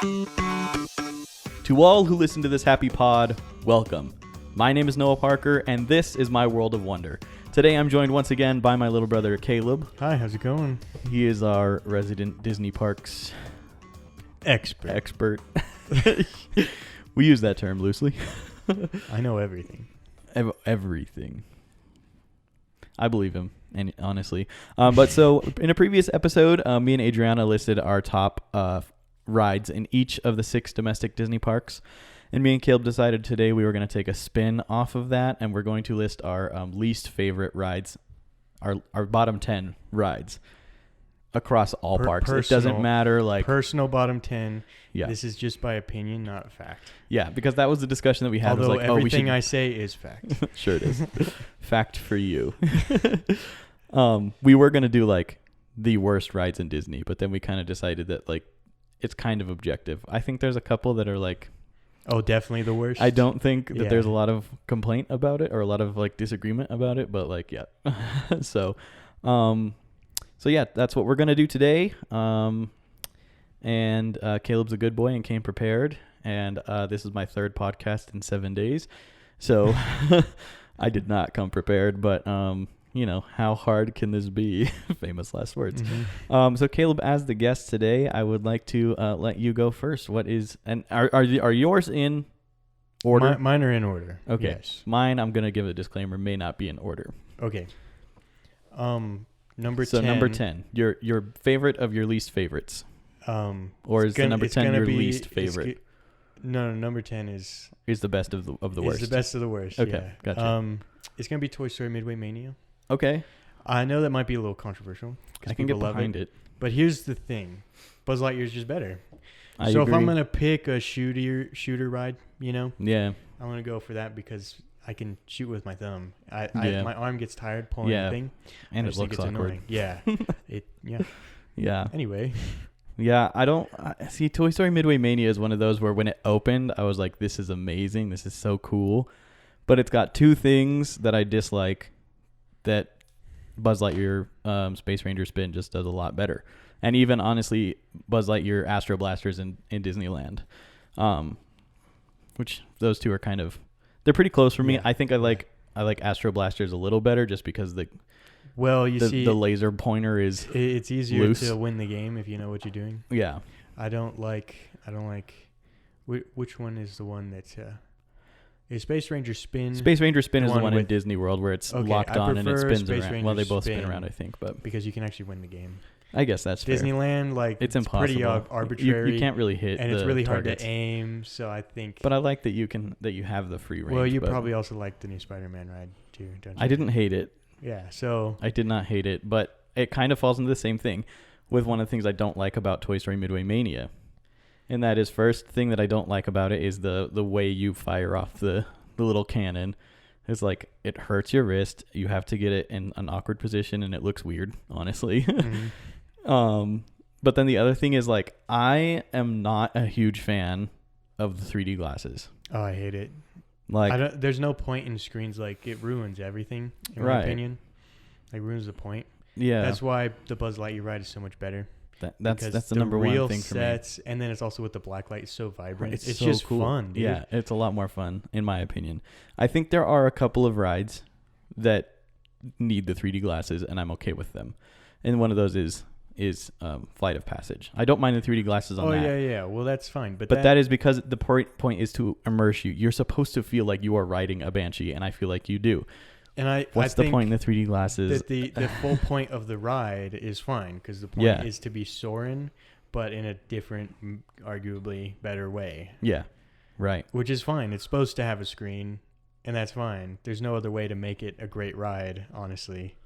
To all who listen to this happy pod, welcome. My name is Noah Parker, and this is my world of wonder. Today I'm joined once again by my little brother, Caleb. Hi, how's it going? He is our resident Disney Parks expert. We use that term loosely. I know everything. Everything. I believe him, and honestly. But so in a previous episode, me and Adriana listed our top rides in each of the 6 domestic Disney parks. And me and Caleb decided today we were going to take a spin off of that, and we're going to list our least favorite rides, our bottom 10 rides across all parks. It doesn't matter. Personal bottom 10. Yeah. This is just by opinion, not fact. Yeah, because that was the discussion that we had. Although was like, everything I say is fact. Sure it is. Fact for you. We were going to do like the worst rides in Disney, but then we kind of decided that like it's kind of objective. I think there's a couple that are like, oh, definitely the worst. I don't think that there's a lot of complaint about it or a lot of like disagreement about it, but like, yeah. So yeah, that's what we're going to do today. And Caleb's a good boy and came prepared. And this is my 3rd podcast in 7 days. So I did not come prepared, but how hard can this be? Famous last words. Mm-hmm. So Caleb, as the guest today, I would like to let you go first. What is, and are yours in order? Mine are in order. Okay. Yes. Mine, I'm going to give a disclaimer, may not be in order. Okay. Number 10. So number 10, your favorite of your least favorites. Or is the number 10 your least favorite? No, number 10 is the best of the worst. Is the best of the worst. Okay, yeah. Gotcha. It's gonna be Toy Story Midway Mania. Okay. I know that might be a little controversial. I can get behind it. But here's the thing, Buzz Lightyear's just better. I agree. If I'm gonna pick a shooter ride, yeah, I'm gonna go for that because I can shoot with my thumb. My arm gets tired pulling the thing, and it looks awkward. Annoying. Yeah. Yeah. Anyway. Yeah, I don't see Toy Story Midway Mania is one of those where when it opened, I was like, this is amazing. This is so cool. But it's got 2 things that I dislike that Buzz Lightyear Space Ranger Spin just does a lot better. And even, honestly, Buzz Lightyear Astro Blasters in Disneyland. Which those 2 are kind of, they're pretty close for me. I think I like Astro Blasters a little better just because the laser pointer is it's easier loose to win the game if you know what you're doing. Yeah. I don't like which one is the one that's is Space Ranger Spin? Space Ranger Spin is the one in Disney World where it's locked on and it spins Space around. Ranger well, they both spin spin around, I think, but because you can actually win the game. I guess that's fair. Disneyland, like it's impossible. Pretty arbitrary. You can't really hit, and it's really targets. hard to aim. So I think. But I like that you have the free range. Well, you probably also like the new Spider-Man ride too, don't you? I didn't hate it. Yeah, so I did not hate it, but it kind of falls into the same thing with one of the things I don't like about Toy Story Midway Mania. And that is, first thing that I don't like about it is the way you fire off the little cannon. It's like, it hurts your wrist. You have to get it in an awkward position, and it looks weird, honestly. Mm-hmm. But then the other thing is, like, I am not a huge fan of the 3D glasses. Oh, I hate it. Like, there's no point in screens. Like, it ruins everything, in my opinion. Like, ruins the point. Yeah. That's why the Buzz Lightyear ride is so much better. That's the number one thing for me. And then it's also with the black light. It's so vibrant. It's so just cool. Fun, dude. Yeah, it's a lot more fun, in my opinion. I think there are a couple of rides that need the 3D glasses, and I'm okay with them. And one of those is Flight of Passage. I don't mind the 3D glasses on that. Oh, yeah. Well, that's fine. But that is because the point is to immerse you. You're supposed to feel like you are riding a Banshee, and I feel like you do. And What's the point in the 3D glasses? That the full point of the ride is fine because the point is to be soaring, but in a different, arguably better way. Yeah, right. Which is fine. It's supposed to have a screen, and that's fine. There's no other way to make it a great ride, honestly,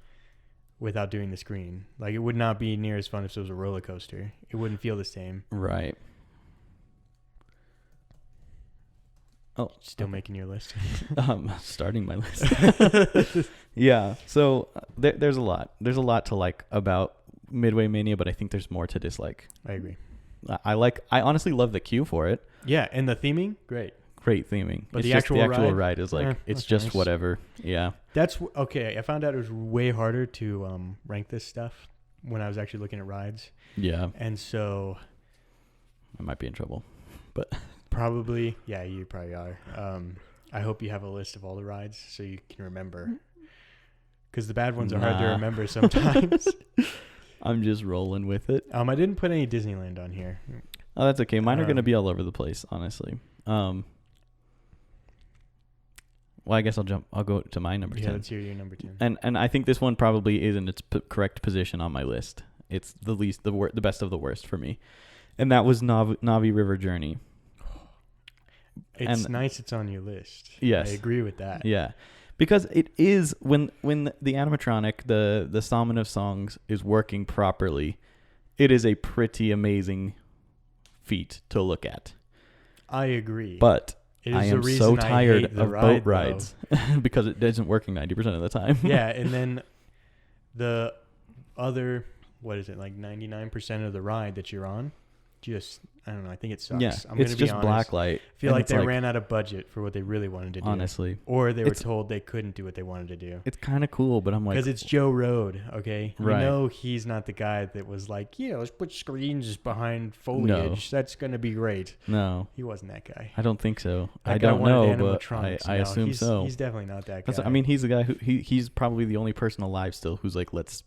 without doing the screen. Like, it would not be near as fun if it was a roller coaster. It wouldn't feel the same. Right. Oh, still making your list. Starting my list. Yeah. So there's a lot. There's a lot to like about Midway Mania, but I think there's more to dislike. I agree. I honestly love the queue for it. Yeah, and the theming, great theming. But it's the just actual ride is like it's just nice. Whatever. Yeah. That's okay. I found out it was way harder to rank this stuff when I was actually looking at rides. Yeah. And so I might be in trouble. but Probably. Yeah, you probably are. I hope you have a list of all the rides so you can remember. Because the bad ones are hard to Nah. remember sometimes. I'm just rolling with it. I didn't put any Disneyland on here. Oh, that's okay. Mine are going to be all over the place, honestly. Well, I guess I'll go to my number 10. Yeah, let's hear your number 10. And I think this one probably isn't its correct position on my list. It's the best of the worst for me. And that was Navi River Journey. It's nice it's on your list. Yes. I agree with that. Yeah. Because it is when the animatronic, the Salmon of Songs is working properly, it is a pretty amazing feat to look at. I agree. But it is I the am reason so I tired hate the of ride, boat rides because it isn't working 90% of the time. Yeah, and then the other, what is it, like 99% of the ride that you're on, just, I don't know, I think it sucks. Yeah, I'm gonna it's be just honest. blacklight. I feel and like it's they ran out of budget for what they really wanted to do. Honestly. Or they were It's- told they couldn't do what they wanted to do. It's kind of cool, but I'm like... Because it's Joe Road, okay? Right. You know he's not the guy that was like, yeah, let's put screens behind foliage. That's going to be great. No. He wasn't that guy. I don't think so. That I guy don't wanted know, but animatronics. I No, assume so. He's definitely not that guy. I mean, he's the guy who... He's probably the only person alive still who's like, let's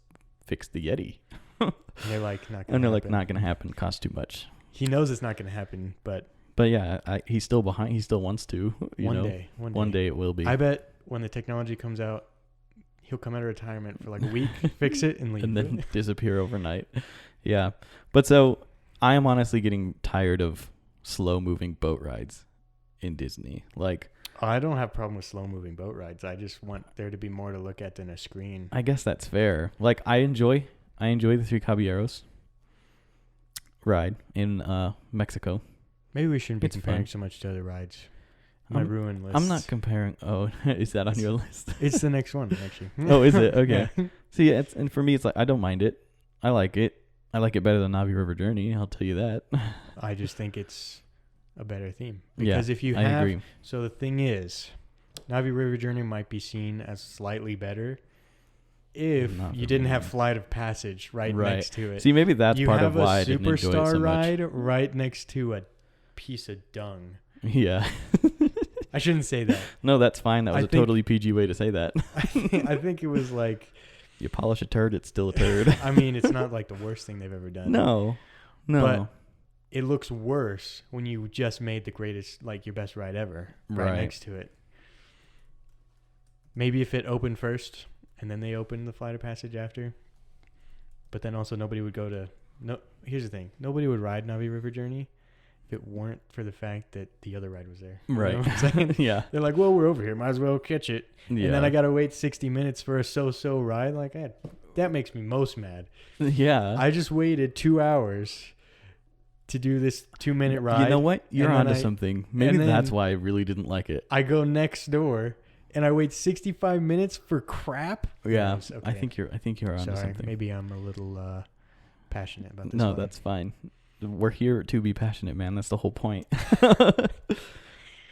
fix the Yeti. And they're like, not going to And they're like, happen. not going to happen. Costs too much. He knows it's not going to happen, but yeah, he's still behind. He still wants to. One day it will be. I bet when the technology comes out, he'll come out of retirement for like a week, fix it, and leave. and then disappear overnight. Yeah. But so I am honestly getting tired of slow moving boat rides in Disney. Like, I don't have a problem with slow moving boat rides. I just want there to be more to look at than a screen. I guess that's fair. Like, I enjoy the Three Caballeros ride in Mexico. Maybe we shouldn't be It's comparing fun. so much to other rides. My ruin list. I'm not comparing. Oh, is that on your list? It's the next one, actually. Oh, is it? Okay. Yeah. See, and for me, it's like I don't mind it. I like it. I like it better than Navi River Journey. I'll tell you that. I just think it's a better theme. Yeah, Because if you I have... agree. So the thing is, Navi River Journey might be seen as slightly better if Not you for didn't me. have Flight of Passage right next to it. See, maybe that's you part have of why a I didn't enjoy it Superstar so much. ride right next to a piece of dung. Yeah. I shouldn't say that. No, that's fine. That was I a think- totally PG way to say that. I think it was like, You polish a turd, it's still a turd. I mean, it's not like the worst thing they've ever done. No. But it looks worse when you just made the greatest, like your best ride ever right next to it. Maybe if it opened first and then they opened the Flight of Passage after. But then also nobody would go to... No. Here's the thing. Nobody would ride Navi River Journey if it weren't for the fact that the other ride was there. You Right. know what I'm saying? Yeah. They're like, well, we're over here. Might as well catch it. Yeah. And then I got to wait 60 minutes for a so-so ride. Like, that makes me most mad. Yeah. I just waited 2 hours to do this 2-minute ride. You know what? You're and then onto I- something. Maybe and that's then- why I really didn't like it. I go next door and I wait 65 minutes for crap. Yeah. Yes, okay. I think you're onto Sorry, something. maybe I'm a little passionate about this. No, one. that's fine. We're here to be passionate, man. That's the whole point.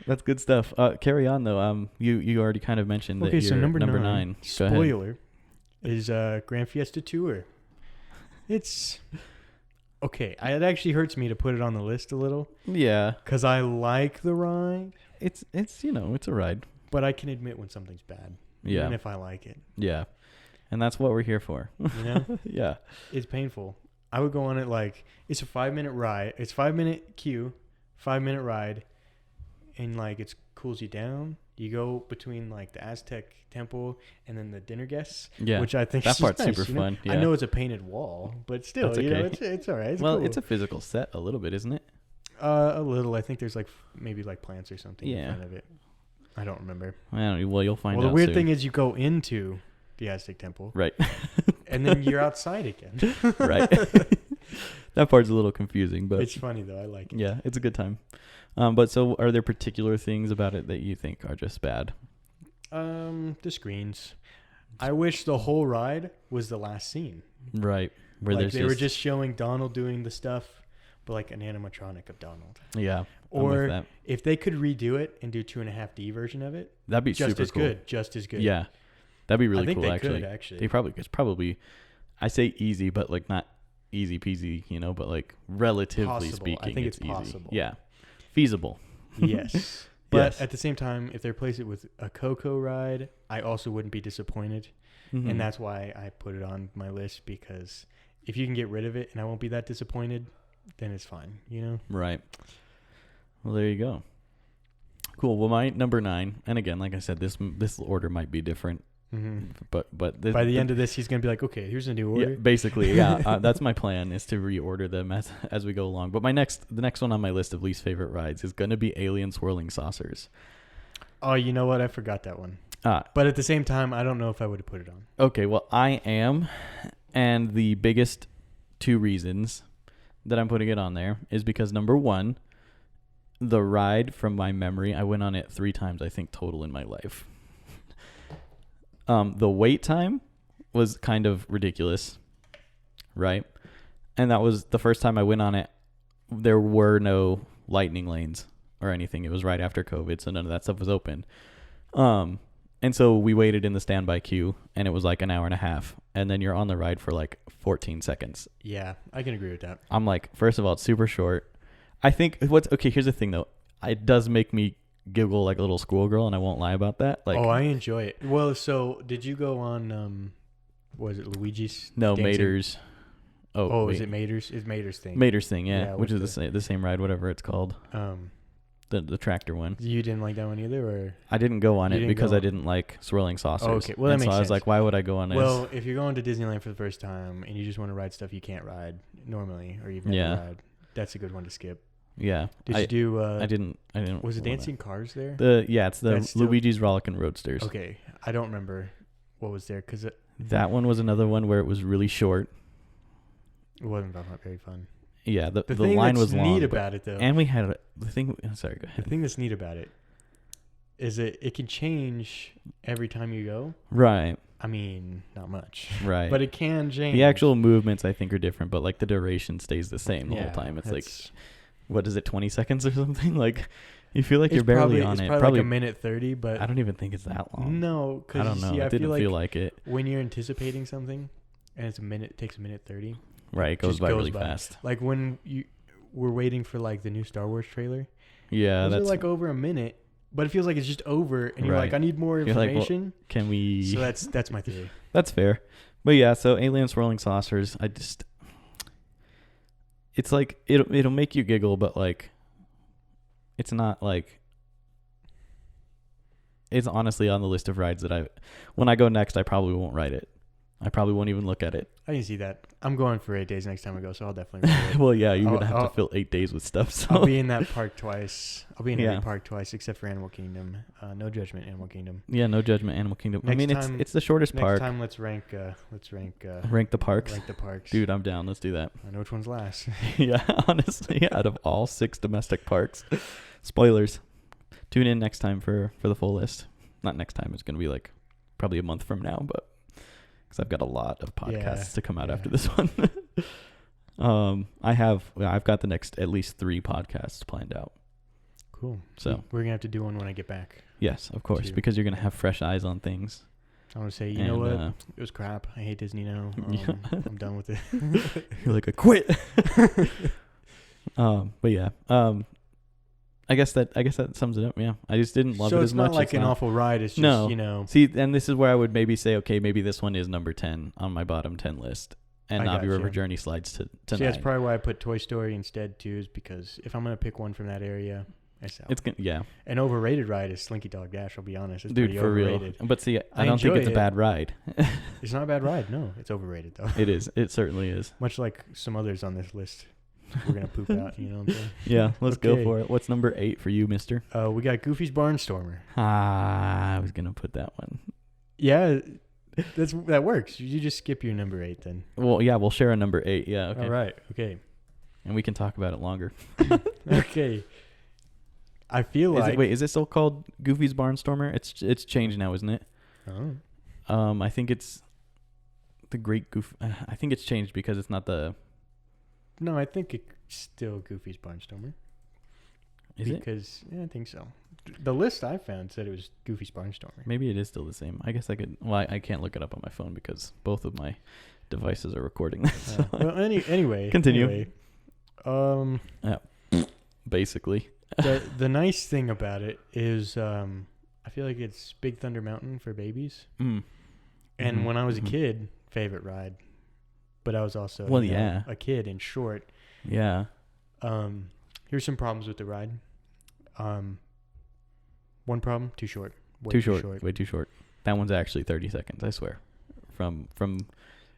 That's good stuff. Carry on though. You already kind of mentioned that okay. you're So number 9. Go ahead. Spoiler is Grand Fiesta Tour. It's okay. It actually hurts me to put it on the list a little Yeah. because I like the ride, It's it's a ride. but I can admit when something's bad, Yeah. even if I like it. Yeah. And that's what we're here for. You know, Yeah. it's painful. I would go on it like it's a 5-minute ride. It's 5-minute queue, 5-minute ride, and like it cools you down. You go between like the Aztec temple and then the dinner guests, Yeah. which I think That is part's nice, super you know? fun. Yeah. I know it's a painted wall, but still, That's you know, okay. it's all right. It's Well, cool. it's a physical set a little bit, isn't it? A little. I think there's like maybe like plants or something in Yeah. front of it. I don't remember. I don't know. Well, you'll find out Well, the weird soon. thing is you go into the Aztec temple Right. and then you're outside again. Right. That part's a little confusing, but It's funny though. I like it. yeah, it's a good time. But so are there particular things about it that you think are just bad? The screens. I wish the whole ride was the last scene. Right. Where Like there's they were just showing Donald doing the stuff, but like an animatronic of Donald. yeah. I'm with Or that. if they could redo it and do 2.5D version of it, That'd be just super as cool. good, just as good. Yeah. That'd be really I think cool they actually. could actually. It's probably I say easy, but like not easy peasy, but like relatively Possible. speaking, I think it's easy. possible. Yeah. feasible. Yes. But Yes. at the same time, if they replace it with a Coco ride, I also wouldn't be disappointed. Mhm. And that's why I put it on my list, because if you can get rid of it and I won't be that disappointed, then it's fine, you know? Right. Well, there you go. Cool. Well, my number 9, and again, like I said, this order might be different, but By the end of this, he's going to be like, okay, here's a new order. yeah, basically, yeah. That's my plan, is to reorder them as we go along. But the next one on my list of least favorite rides is going to be Alien Swirling Saucers. Oh, you know what? I forgot that one. But at the same time, I don't know if I would have put it on. Okay, well, I am, and the biggest 2 reasons that I'm putting it on there is because, number 1, the ride, from my memory, I went on it 3 times, I think, total in my life. The wait time was kind of ridiculous, right? And that was the first time I went on it. There were no lightning lanes or anything. It was right after COVID, so none of that stuff was open. And so we waited in the standby queue, and it was like an hour and a half, and then you're on the ride for like 14 seconds. Yeah, I can agree with that. I'm like, first of all, it's super short. I think here's the thing though. It does make me giggle like a little schoolgirl, and I won't lie about that. Like, I enjoy it. Well, so did you go on, was it Luigi's? No, dancing? Mater's. Oh, is it Mater's? It's Mater's thing. Mater's thing, yeah, which with is the same ride, whatever it's called. The tractor one. You didn't like that one either, or? I didn't go on You it didn't because go I on- didn't like swirling saucers. Oh, okay. Well, that and makes so I was sense. like, why would I go on this? Well, if you're going to Disneyland for the first time and you just want to ride stuff you can't ride normally, or you've never ride, that's a good one to skip. Yeah. Did you do? I didn't. Was it wanna- Dancing Cars there? It's the That's still- Luigi's Rollickin' Roadsters. Okay, I don't remember what was there because it That one was another one where it was really short. wasn't very fun. Yeah, the thing line that's was long. neat but- about it though, and we had the thing. Sorry, go the ahead. thing that's neat about it is that it can change every time you go. Right, I mean, not much, right. but it can change. The actual movements, I think, are different, but like the duration stays the same the Yeah, whole time. It's like, that's- what is it, 20 seconds or something? Like, you feel like it's you're barely probably, on it's it. Probably like a minute 30, but I don't even think it's that long. no, I don't because know. I It didn't feel like it. when you're anticipating something and it takes a minute 30. Right, it goes just by goes really by. fast. Like when we're waiting for like the new Star Wars trailer. Yeah, Those that's are like over a minute, but it feels like it's just over, and you're like, Right. I need more You're like, well, information. can we? So that's my theory. That's fair. But yeah, so Alien Swirling Saucers, it's like it'll make you giggle, but like it's not like, it's honestly on the list of rides that when I go next, I probably won't ride it. I probably won't even look at it. I can see that. I'm going for 8 days next time I go, so I'll definitely ride it. Well, yeah, you're going to have I'll- to fill 8 days with stuff. So I'll be in that park twice. I'll be in Yeah. every park twice except for Animal Kingdom. No judgment, Animal Kingdom. yeah, no judgment, Animal Kingdom. I Next mean, time- it's the shortest Next park. time, let's rank. Rank the parks. Rank the parks. Dude, I'm down. Let's do that. I know which one's last. Yeah, honestly, out of all 6 domestic parks. Spoilers. Tune in next time for the full list. Not next time. It's going to be like probably a month from now, but because I've got a lot of podcasts to come out after this one. I've got the next at least 3 podcasts planned out. Cool. So we're gonna have to do one when I get back. yes, of course, Too. because you're going to have fresh eyes on things. I want to say, you know what? And, It was crap. I hate Disney now. Yeah. I'm done with it. You're like, I quit. But yeah. I guess that sums it up. Yeah, I just didn't love so it it's as much. not like an awful ride. It's just, No. you know. See, and this is where I would maybe say, okay, maybe this one is number 10 on my bottom 10 list, and I Navi River gotcha. Journey slides to See, 9. that's probably why I put Toy Story instead too, is because if I'm gonna pick one from that area, It's yeah, an overrated ride is Slinky Dog Dash. I'll be honest, it's dude, pretty for overrated. real. But see, I I don't think enjoy it's a it. bad ride. It's not a bad ride. No, it's overrated though. It is. It certainly is. Much like some others on this list, we're gonna poop out. You know what I'm saying? Yeah, let's go Okay. for it. What's number 8 for you, Mister? We got Goofy's Barnstormer. I was gonna put that one. Yeah, that works. You just skip your number 8 then. Well, yeah, we'll share a number 8. Yeah, okay. All right. Okay. And we can talk about it longer. Okay. I feel like. Is it still called Goofy's Barnstormer? It's changed now, isn't it? Oh. I think it's the Great Goof. I think it's changed because it's not the. No, I think it's still Goofy's Barnstormer. Is it? Because I think so. The list I found said it was Goofy's Barnstormer. Maybe it is still the same. I guess I could. Well, I can't look it up on my phone because both of my devices are recording this. So Well, anyway. Continue. Anyway, basically. The nice thing about it is I feel like it's Big Thunder Mountain for babies. Mm. And Mhm, when I was a mhm. kid, favorite ride. But I was also Well, you know, yeah. a kid and short. Yeah. Here's some problems with the ride. One problem, too short. Way Too short. Way too short. That one's actually 30 seconds, I swear. From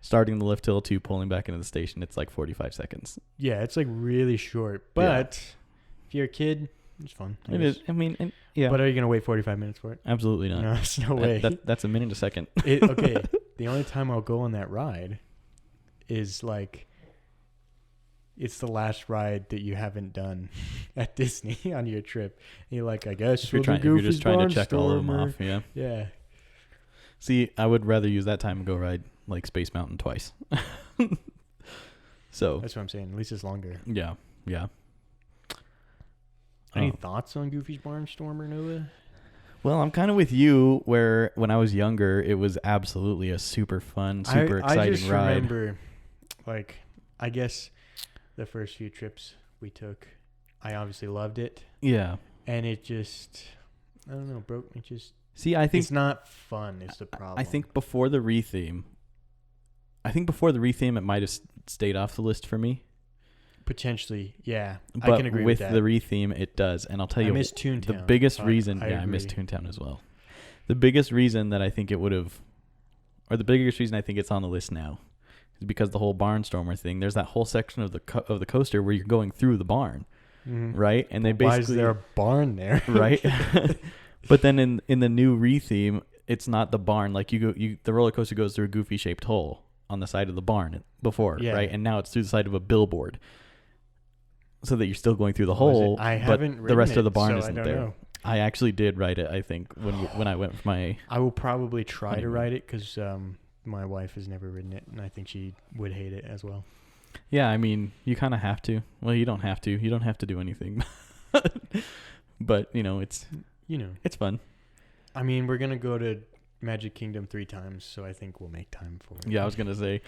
starting the lift hill to pulling back into the station, it's like 45 seconds. Yeah, it's like really short. But if you're a kid, it's fun. I It guess. is. I mean, and, yeah. But are you going to wait 45 minutes for it? Absolutely not. No, there's no way. That's a minute a second. Okay, the only time I'll go on that ride is like it's the last ride that you haven't done at Disney on your trip. And you're like, I guess If you're just trying to check all of them off, yeah. Yeah. See, I would rather use that time and go ride like Space Mountain twice. So That's what I'm saying. At least it's longer. yeah. Any Oh. thoughts on Goofy's Barnstormer, Noah? Well, I'm kind of with you where when I was younger, it was absolutely a super fun, super exciting I just ride. remember, like, I guess the first few trips we took, I obviously loved it. Yeah. And it just, I don't know, broke me. See, I think It's not fun is the problem. I think before the retheme, it might have stayed off the list for me. Potentially, yeah. But I can agree with that. the retheme, it does. And I'll tell I you, miss Toontown. the biggest reason, I I miss agree. Toontown as well. The biggest reason that I think it would have, or the biggest reason I think it's on the list now, is because the whole Barnstormer thing. There's that whole section of the coaster where you're going through the barn, Mhm. right? And they Why basically is there a barn there? right. But then in the new retheme, it's not the barn. Like the roller coaster goes through a goofy shaped hole on the side of the barn before, Yeah. right? And now it's through the side of a billboard, so that you're still going through the Oh, is it? hole. I but haven't the rest ridden of the it, barn so I isn't don't there. know. I actually did ride it. I think when I went with my I will probably try to Honeymoon. ride it because my wife has never ridden it, and I think she would hate it as well. yeah. I mean, you kind of have to. Well, you don't have to. You don't have to do anything. But it's You know, it's fun. I mean, we're gonna go to Magic Kingdom 3 times, so I think we'll make time for it. Yeah, I was gonna say,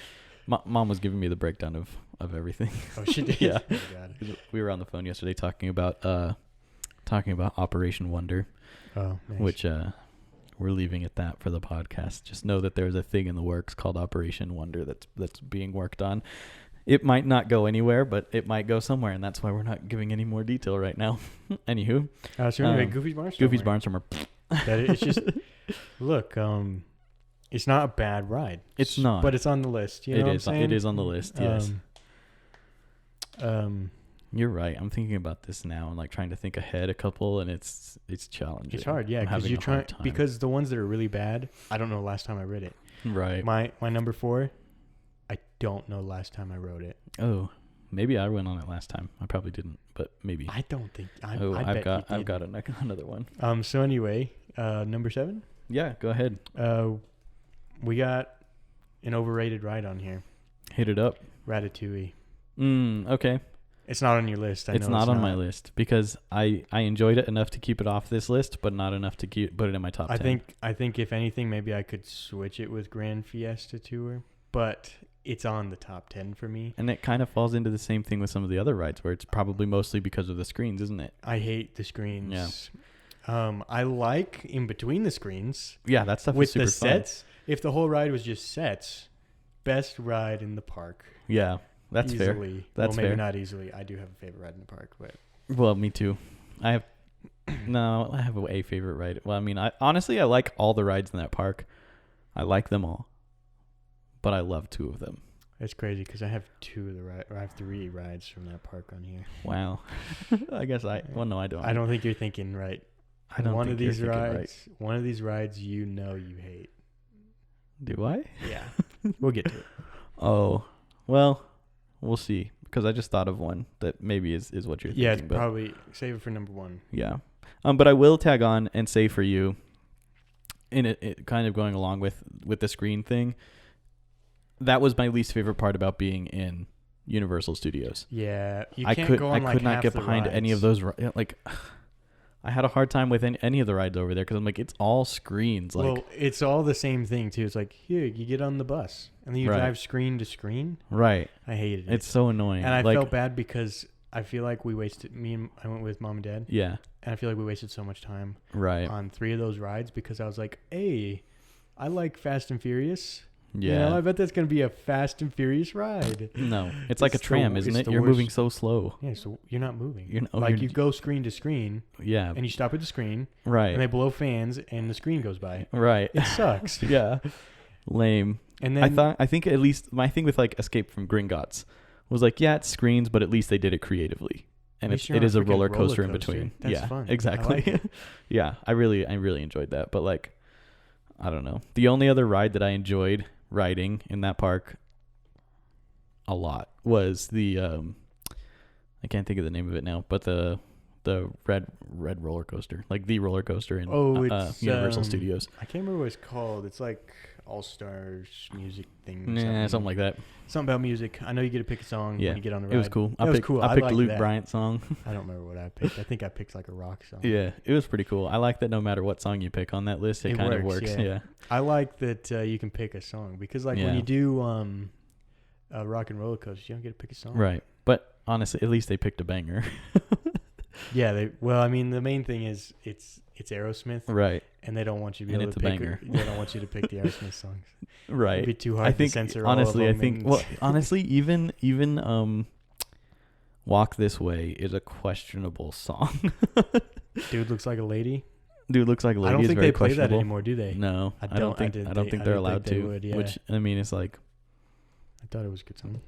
Mom was giving me the breakdown of everything. Oh, she did. Yeah. Oh, God. We were on the phone yesterday talking about Operation Wonder, Oh, nice. which we're leaving at that for the podcast. Just know that there's a thing in the works called Operation Wonder that's being worked on. It might not go anywhere, but it might go somewhere, and that's why we're not giving any more detail right now. Anywho, So anyway, um, Goofy's Barnstormer. Goofy's Barnstormer. It's just look. It's not a bad ride. It's not. but it's on the list. You know what I'm saying? It is on the list. Yes. Um, You're right. I'm thinking about this now and like trying to think ahead a couple, and it's challenging. it's hard, yeah, I'm because having you a try hard time. because the ones that are really bad. I don't know last time I read it. Right. My number 4. I don't know last time I wrote it. Oh, maybe I went on it last time. I probably didn't, but maybe. I don't think. I I've bet you got didn't. another one. So anyway, number 7. Yeah, go ahead. We got an overrated ride on here. Hit it up. Ratatouille. Okay. It's not on your list. It's not on my list because I enjoyed it enough to keep it off this list, but not enough to put it in my top 10. I think if anything, maybe I could switch it with Grand Fiesta Tour, but it's on the top 10 for me. And it kind of falls into the same thing with some of the other rides where it's probably mostly because of the screens, isn't it? I hate the screens. Yeah. I like in between the screens Yeah, that stuff with is super the fun. sets. If the whole ride was just sets, best ride in the park. Yeah, that's fair. easily. That's well, maybe fair. not easily. I do have a favorite ride in the park, but Well, me too. I have a favorite ride. Well, I mean, I like all the rides in that park. I like them all, but I love 2 of them. it's crazy because I have 2 of the ride, or I have 3 rides from that park on here. Wow. I guess no, I don't. I don't think you're thinking right. I don't One think of these you're thinking rides. right. One of these rides, you hate. Do I? Yeah, we'll get to it. Oh, well, we'll see. Because I just thought of one that maybe is what you're Yeah, it's thinking. But probably save it for number 1. yeah. But I will tag on and say for you, in it kind of going along with the screen thing, that was my least favorite part about being in Universal Studios. Yeah, you I can't go on could not half get the behind any of rides. those. Like, I had a hard time with any of the rides over there because I'm like, it's all screens. Like, Well, it's all the same thing too. It's like, here, you get on the bus, and then you Right. drive screen to screen. right. I hated it. It's so annoying. and I like, felt bad because I feel like I went with mom and dad. Yeah. And I feel like we wasted so much time Right. on 3 of those rides because I was like, hey, I like Fast and Furious. Yeah. I bet that's going to be a Fast and Furious ride. No, it's like a tram, isn't it? You're moving so slow. Yeah, so you're not moving. You go screen to screen. Yeah. And you stop at the screen. Right. And they blow fans and the screen goes by. Right. It sucks. Yeah. Lame. And then I think at least my thing with like Escape from Gringotts was like, yeah, it's screens, but at least they did it creatively. And it is a roller coaster in between. That's fun. Exactly. I like it. Yeah, I really enjoyed that. But like, I don't know. The only other ride that I enjoyed riding in that park a lot was the I can't think of the name of it now, but the red roller coaster, like the roller coaster in it's Universal Studios. I can't remember what it's called. It's like All Stars music thing. Nah, something like that. Something about music. I know you get to pick a song when you get on the ride. It was cool. It was cool. I picked liked Luke that. Bryant's song. I don't remember what I picked. I think I picked like a rock song. Yeah, it was pretty cool. I like that no matter what song you pick on that list, it kind of works. Yeah. I like that you can pick a song because like when you do a rock and roller coaster, you don't get to pick a song. Right. But honestly, at least they picked a banger. Yeah, the main thing is it's Aerosmith. Right. And they don't want you to be and able it's to a pick banger. They don't want you to pick the Aerosmith songs. Right. It'd be too hard to censor honestly, all of them. Even Walk This Way is a questionable song. Dude Looks Like a Lady. Dude Looks Like a Lady. I don't is think very they play that questionable. anymore, do they? No, I don't think they're allowed to. Would, yeah. Which I mean, it's like, I thought it was a good song,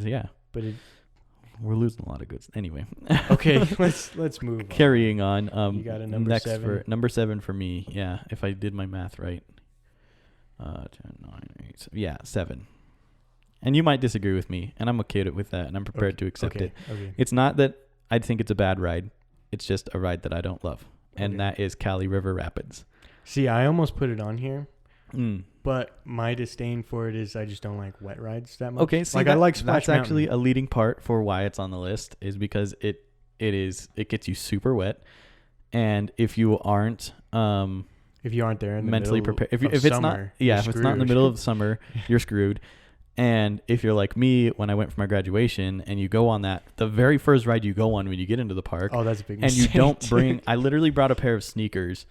yeah. but We're losing a lot of goods. Anyway. Okay, let's move on. Carrying on. You got a number next 7? for number 7 for me. Yeah, if I did my math right. 10, 9, 8, 7. And you might disagree with me, and I'm okay with that, and I'm prepared to accept it. Okay. It's not that I think it's a bad ride. It's just a ride that I don't love, and that is Cali River Rapids. See, I almost put it on here, but my disdain for it is I just don't like wet rides that much. Okay, see, I like Splash that's Mountain. actually a leading part for why it's on the list, is because it gets you super wet, and if you aren't there in the mentally middle prepared, if of it's summer, if it's not in the middle of summer, you're screwed. And if you're like me, when I went for my graduation, and you go on the very first ride you go on when you get into the park, oh, that's a big and mistake. you don't bring. I literally brought a pair of sneakers,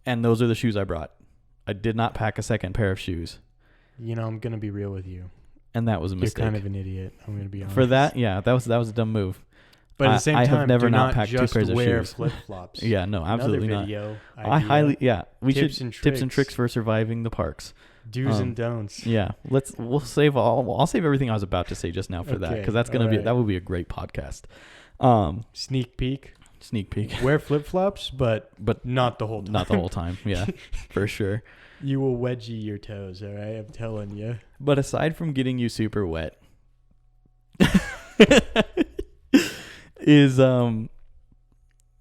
and those are the shoes I brought. I did not pack a second pair of shoes. I'm gonna be real with you, and that was a mistake. You're kind of an idiot. I'm gonna be honest. For that, yeah, that was a dumb move. But at the same time, I have never do not packed 2 pairs of wear shoes. Flip flops. Yeah, no, absolutely Another not. video I idea. highly, we Tips should and tips and tricks. tricks for surviving the parks. Do's and don'ts. Yeah, we'll save I'll save everything I was about to say just now for that, because that's gonna be that will be a great podcast. Sneak peek. Wear flip flops, but not the whole time. Not the whole time. Yeah, for sure. You will wedgie your toes. All right, I'm telling you. But aside from getting you super wet, is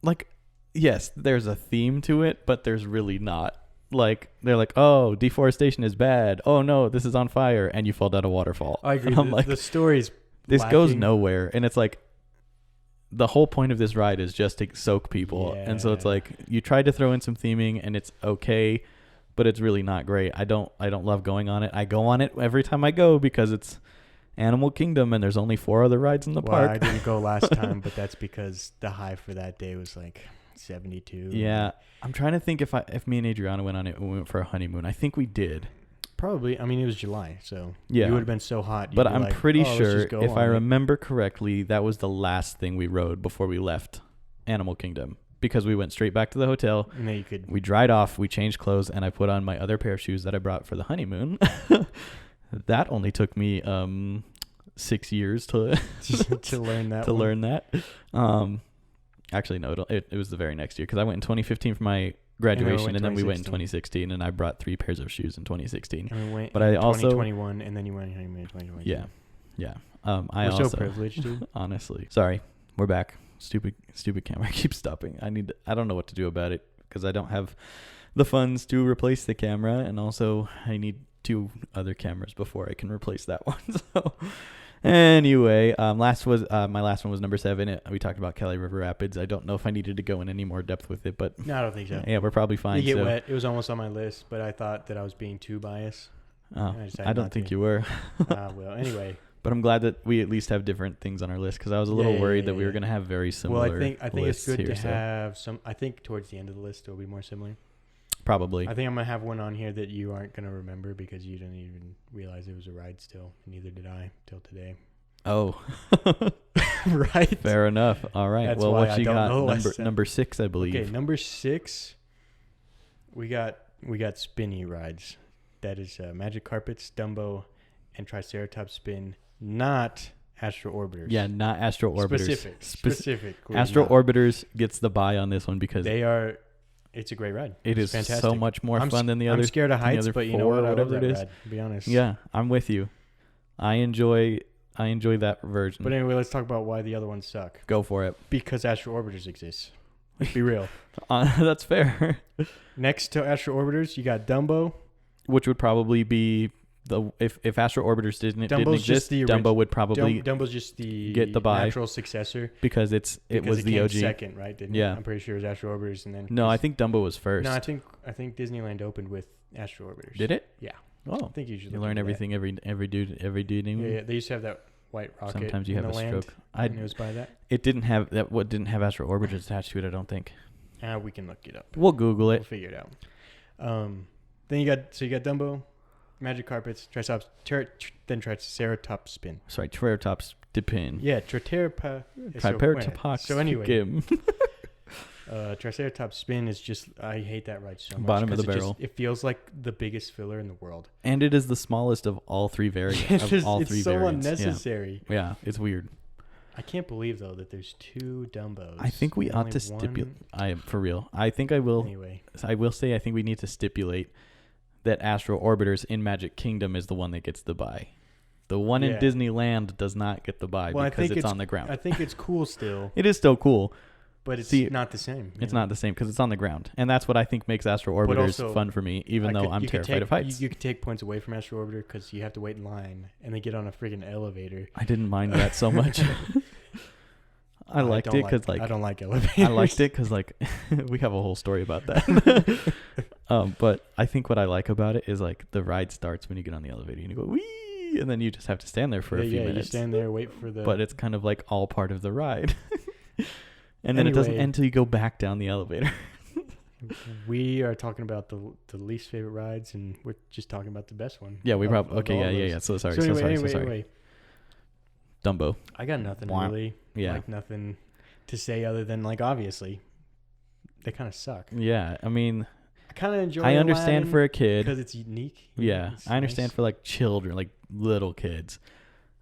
like, yes, there's a theme to it, but there's really not. Like, they're like, oh, deforestation is bad. Oh no, this is on fire, and you fall down a waterfall. I agree. I'm like, the story's this lacking. goes nowhere, and it's like, the whole point of this ride is just to soak people, and so it's like, you tried to throw in some theming, and it's okay, but it's really not great. I don't love going on it. I go on it every time I go because it's Animal Kingdom, and there's only 4 other rides in the park. I didn't go last time, but that's because the high for that day was like 72. Yeah, I'm trying to think if me and Adriana went on it when we went for a honeymoon. I think we did. Probably. I mean, it was July, so yeah, you would have been so hot. But I'm pretty sure, if I it. remember correctly, that was the last thing we rode before we left Animal Kingdom, because we went straight back to the hotel. And then we dried off, we changed clothes, and I put on my other pair of shoes that I brought for the honeymoon. That only took me 6 years to learn that. Learn that. Actually, no, it was the very next year, because I went in 2015 for my graduation, and then we went in 2016, and I brought 3 pairs of shoes in 2016. And we went but I also 2021, and then you went in 2021. Yeah. We're so privileged, dude. Honestly, sorry, we're back. Stupid camera keeps stopping. I don't know what to do about it, because I don't have the funds to replace the camera, and also I need 2 other cameras before I can replace that one. So anyway, my last one was number 7. We talked about Cali River Rapids. I don't know if I needed to go in any more depth with it, but no, I don't think so. Yeah, we're probably fine. You get wet. It was almost on my list, but I thought that I was being too biased. Oh, I don't think you were. Well, anyway. But I'm glad that we at least have different things on our list because I was a little worried that we were going to have very similar. Well, I think it's good here, to have some. I think towards the end of the list it'll be more similar. Probably. I think I'm gonna have one on here that you aren't gonna remember because you didn't even realize it was a ride still. Neither did I till today. Oh. Right. Fair enough. All right. That's well, why what I you don't got? know Number 6, I believe. Okay, number 6. We got spinny rides. That is Magic Carpets, Dumbo, and Triceratops Spin. Not Astro Orbiters. Yeah, not Astro Orbiters. Specific. Astro Orbiters gets the buy on this one because they are. It's a great ride. It's fantastic. So much more fun than the other. I'm scared of heights, but you know what? I love that ride, to be honest. Yeah, I'm with you. I enjoy that version. But anyway, let's talk about why the other ones suck. Go for it. Because Astro Orbiters exists. Let's be real. That's fair. Next to Astro Orbiters, you got Dumbo, which would probably be if Astro Orbiters didn't exist, Dumbo would probably Dumbo's just the natural successor because it was the OG second, right? Didn't it? I'm pretty sure it was Astro Orbiters, and then I think Dumbo was first. No, I think Disneyland opened with Astro Orbiters. Did it? Yeah. Oh, I think you learn everything every dude. Yeah, they used to have that white rocket. Sometimes you have a stroke. It was by that. It didn't have that. What didn't have Astro Orbiters attached to it? I don't think. We can look it up. We'll Google it. We'll figure it out. Then you got Dumbo, Magic Carpets, then Triceratops Spin. Sorry, Triceratops Dipin. Yeah, Triceratops. So anyway, Triceratops Spin is just, I hate that ride so much. Bottom of the barrel. It feels like the biggest filler in the world. And it is the smallest of all three variants. It's so unnecessary. Yeah, it's weird. I can't believe though that there's 2 Dumbos. I think we ought to stipulate. For real. I think I will. Anyway, I will say I think we need to stipulate that Astro Orbiters in Magic Kingdom is the one that gets the buy. The one in Disneyland does not get the buy because it's on the ground. I think it's cool still. It is still cool. But it's not the same. It's not the same because it's on the ground. And that's what I think makes Astro Orbiters fun for me, even though I'm terrified of heights. You could take points away from Astro Orbiter because you have to wait in line and they get on a freaking elevator. I didn't mind that so much. I liked it because I don't like elevators. I liked it because we have a whole story about that. But I think what I like about it is the ride starts when you get on the elevator and you go wee, and then you just have to stand there for a few minutes. You stand there, wait for the. But it's kind of all part of the ride. And then it doesn't end until you go back down the elevator. We are talking about the least favorite rides, and we're just talking about the best one. Yeah, we probably yeah. So sorry. Anyway. Dumbo. I got nothing really. Yeah. Nothing to say other than obviously they kind of suck. Yeah, I mean, I kind of enjoy. I understand Aladdin for a kid because it's unique. Yeah, I understand for children, little kids.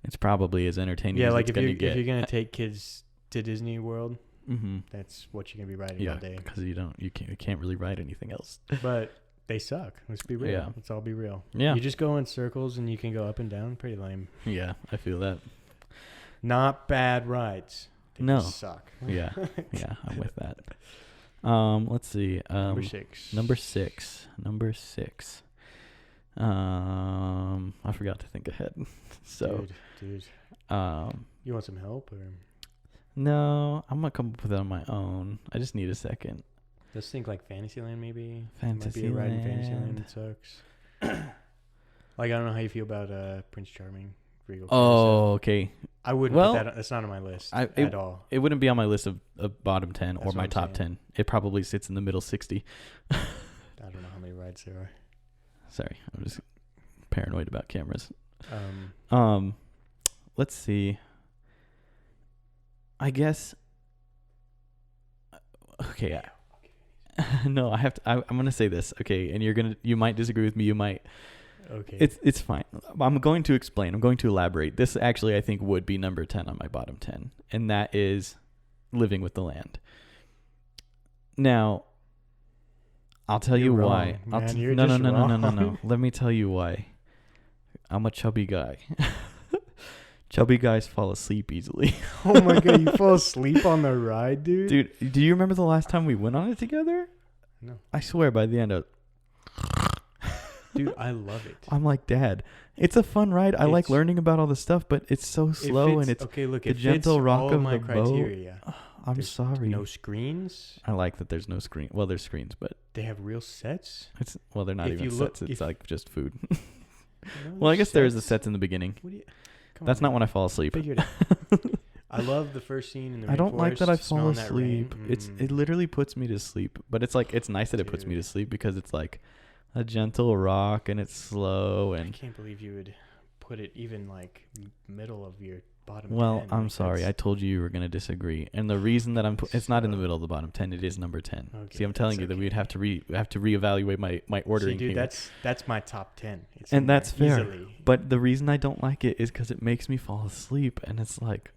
It's probably as entertaining. Yeah, as if you're gonna take kids to Disney World. Mm-hmm. That's what you're gonna be riding all day. Because you can't really ride anything else. But they suck. Let's be real. Yeah. Let's all be real. Yeah. You just go in circles and you can go up and down. Pretty lame. Yeah, I feel that. Not bad rides. They just suck. Yeah, I'm with that. Let's see. Number six. I forgot to think ahead. So, dude. You want some help or? No, I'm gonna come up with it on my own. I just need a second. Let's think Fantasyland maybe. Fantasyland. Might be a ride in Fantasyland that sucks. I don't know how you feel about Prince Charming. Okay. I wouldn't put that. That's not on my list at all. It wouldn't be on my list of bottom 10 or my top 10. It probably sits in the middle 60. I don't know how many rides there are. Sorry, I'm just paranoid about cameras. Let's see. I guess. Okay. No, I have to. I'm gonna say this. Okay, and you might disagree with me. You might. Okay. It's fine. I'm going to explain. I'm going to elaborate. This actually, I think, would be number 10 on my bottom 10, and that is Living with the Land. Now, I'll tell you why. No. Let me tell you why. I'm a chubby guy. Chubby guys fall asleep easily. Oh my god, you fall asleep on the ride, dude? Dude, do you remember the last time we went on it together? No. I swear by the end of... Dude, I love it. I'm like, Dad, it's a fun ride. I like learning about all the stuff, but it's so slow and it's the gentle rock of the criteria. Boat. I'm sorry. No screens. I like that there's no screen. Well, there's screens, but... They have real sets? They're not even sets. It's just food. Well, I guess there is the sets in the beginning. That's not when I fall asleep. Figured it. I love the first scene in the rainforest. I don't like that I fall smelling that asleep. rain. It literally puts me to sleep. But it's like it's nice that it puts me to sleep because it's like a gentle rock and it's slow I and. can't believe you would put it even like middle of your bottom. Well, 10. I'm Like, sorry. I told you were gonna disagree, and the reason that it's not in the So- middle of the bottom 10. It is number 10. Okay, See, I'm telling that's you that okay. we'd have to reevaluate my ordering See, dude, here. that's my top 10. It's And in there that's fair. easily. But the reason I don't like it is because it makes me fall asleep, and it's like,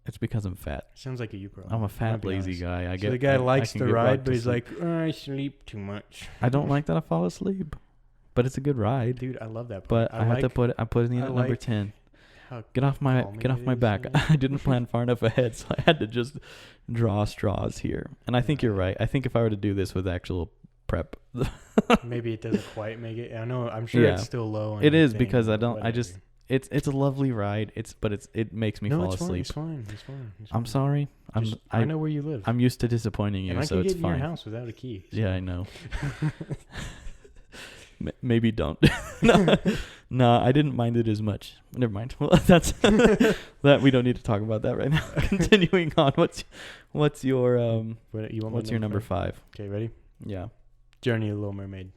it's because I'm fat. Sounds like a you problem. I'm a I'll fat, be lazy honest. guy. I So get the guy I likes can the get ride, rocked but to he's sleep. like, I sleep too much. I don't like that I fall asleep, but it's a good ride. Dude, I love that But part. I have to put it. I put it in I at number like 10. how Get off my calming my it is, back. yeah. I didn't plan far enough ahead, so I had to just draw straws here. And I think you're right. I think if I were to do this with actual prep, maybe it doesn't quite make it. I know. I'm sure Yeah. it's still low. On It your is thing, because I but don't. I just. whatever. It's a lovely ride. It makes me No, fall it's fine. asleep. It's fine. It's fine. It's I'm fine. sorry. I know where you live. I'm used to disappointing you, and I so can it's get in fine. your house without a key. Yeah, I know. Maybe don't. No, I didn't mind it as much. Never mind. Well, that's that. We don't need to talk about that right now. Continuing on. What's your What, you want my what's your number 5? Okay, ready? Yeah. Journey of the Little Mermaid.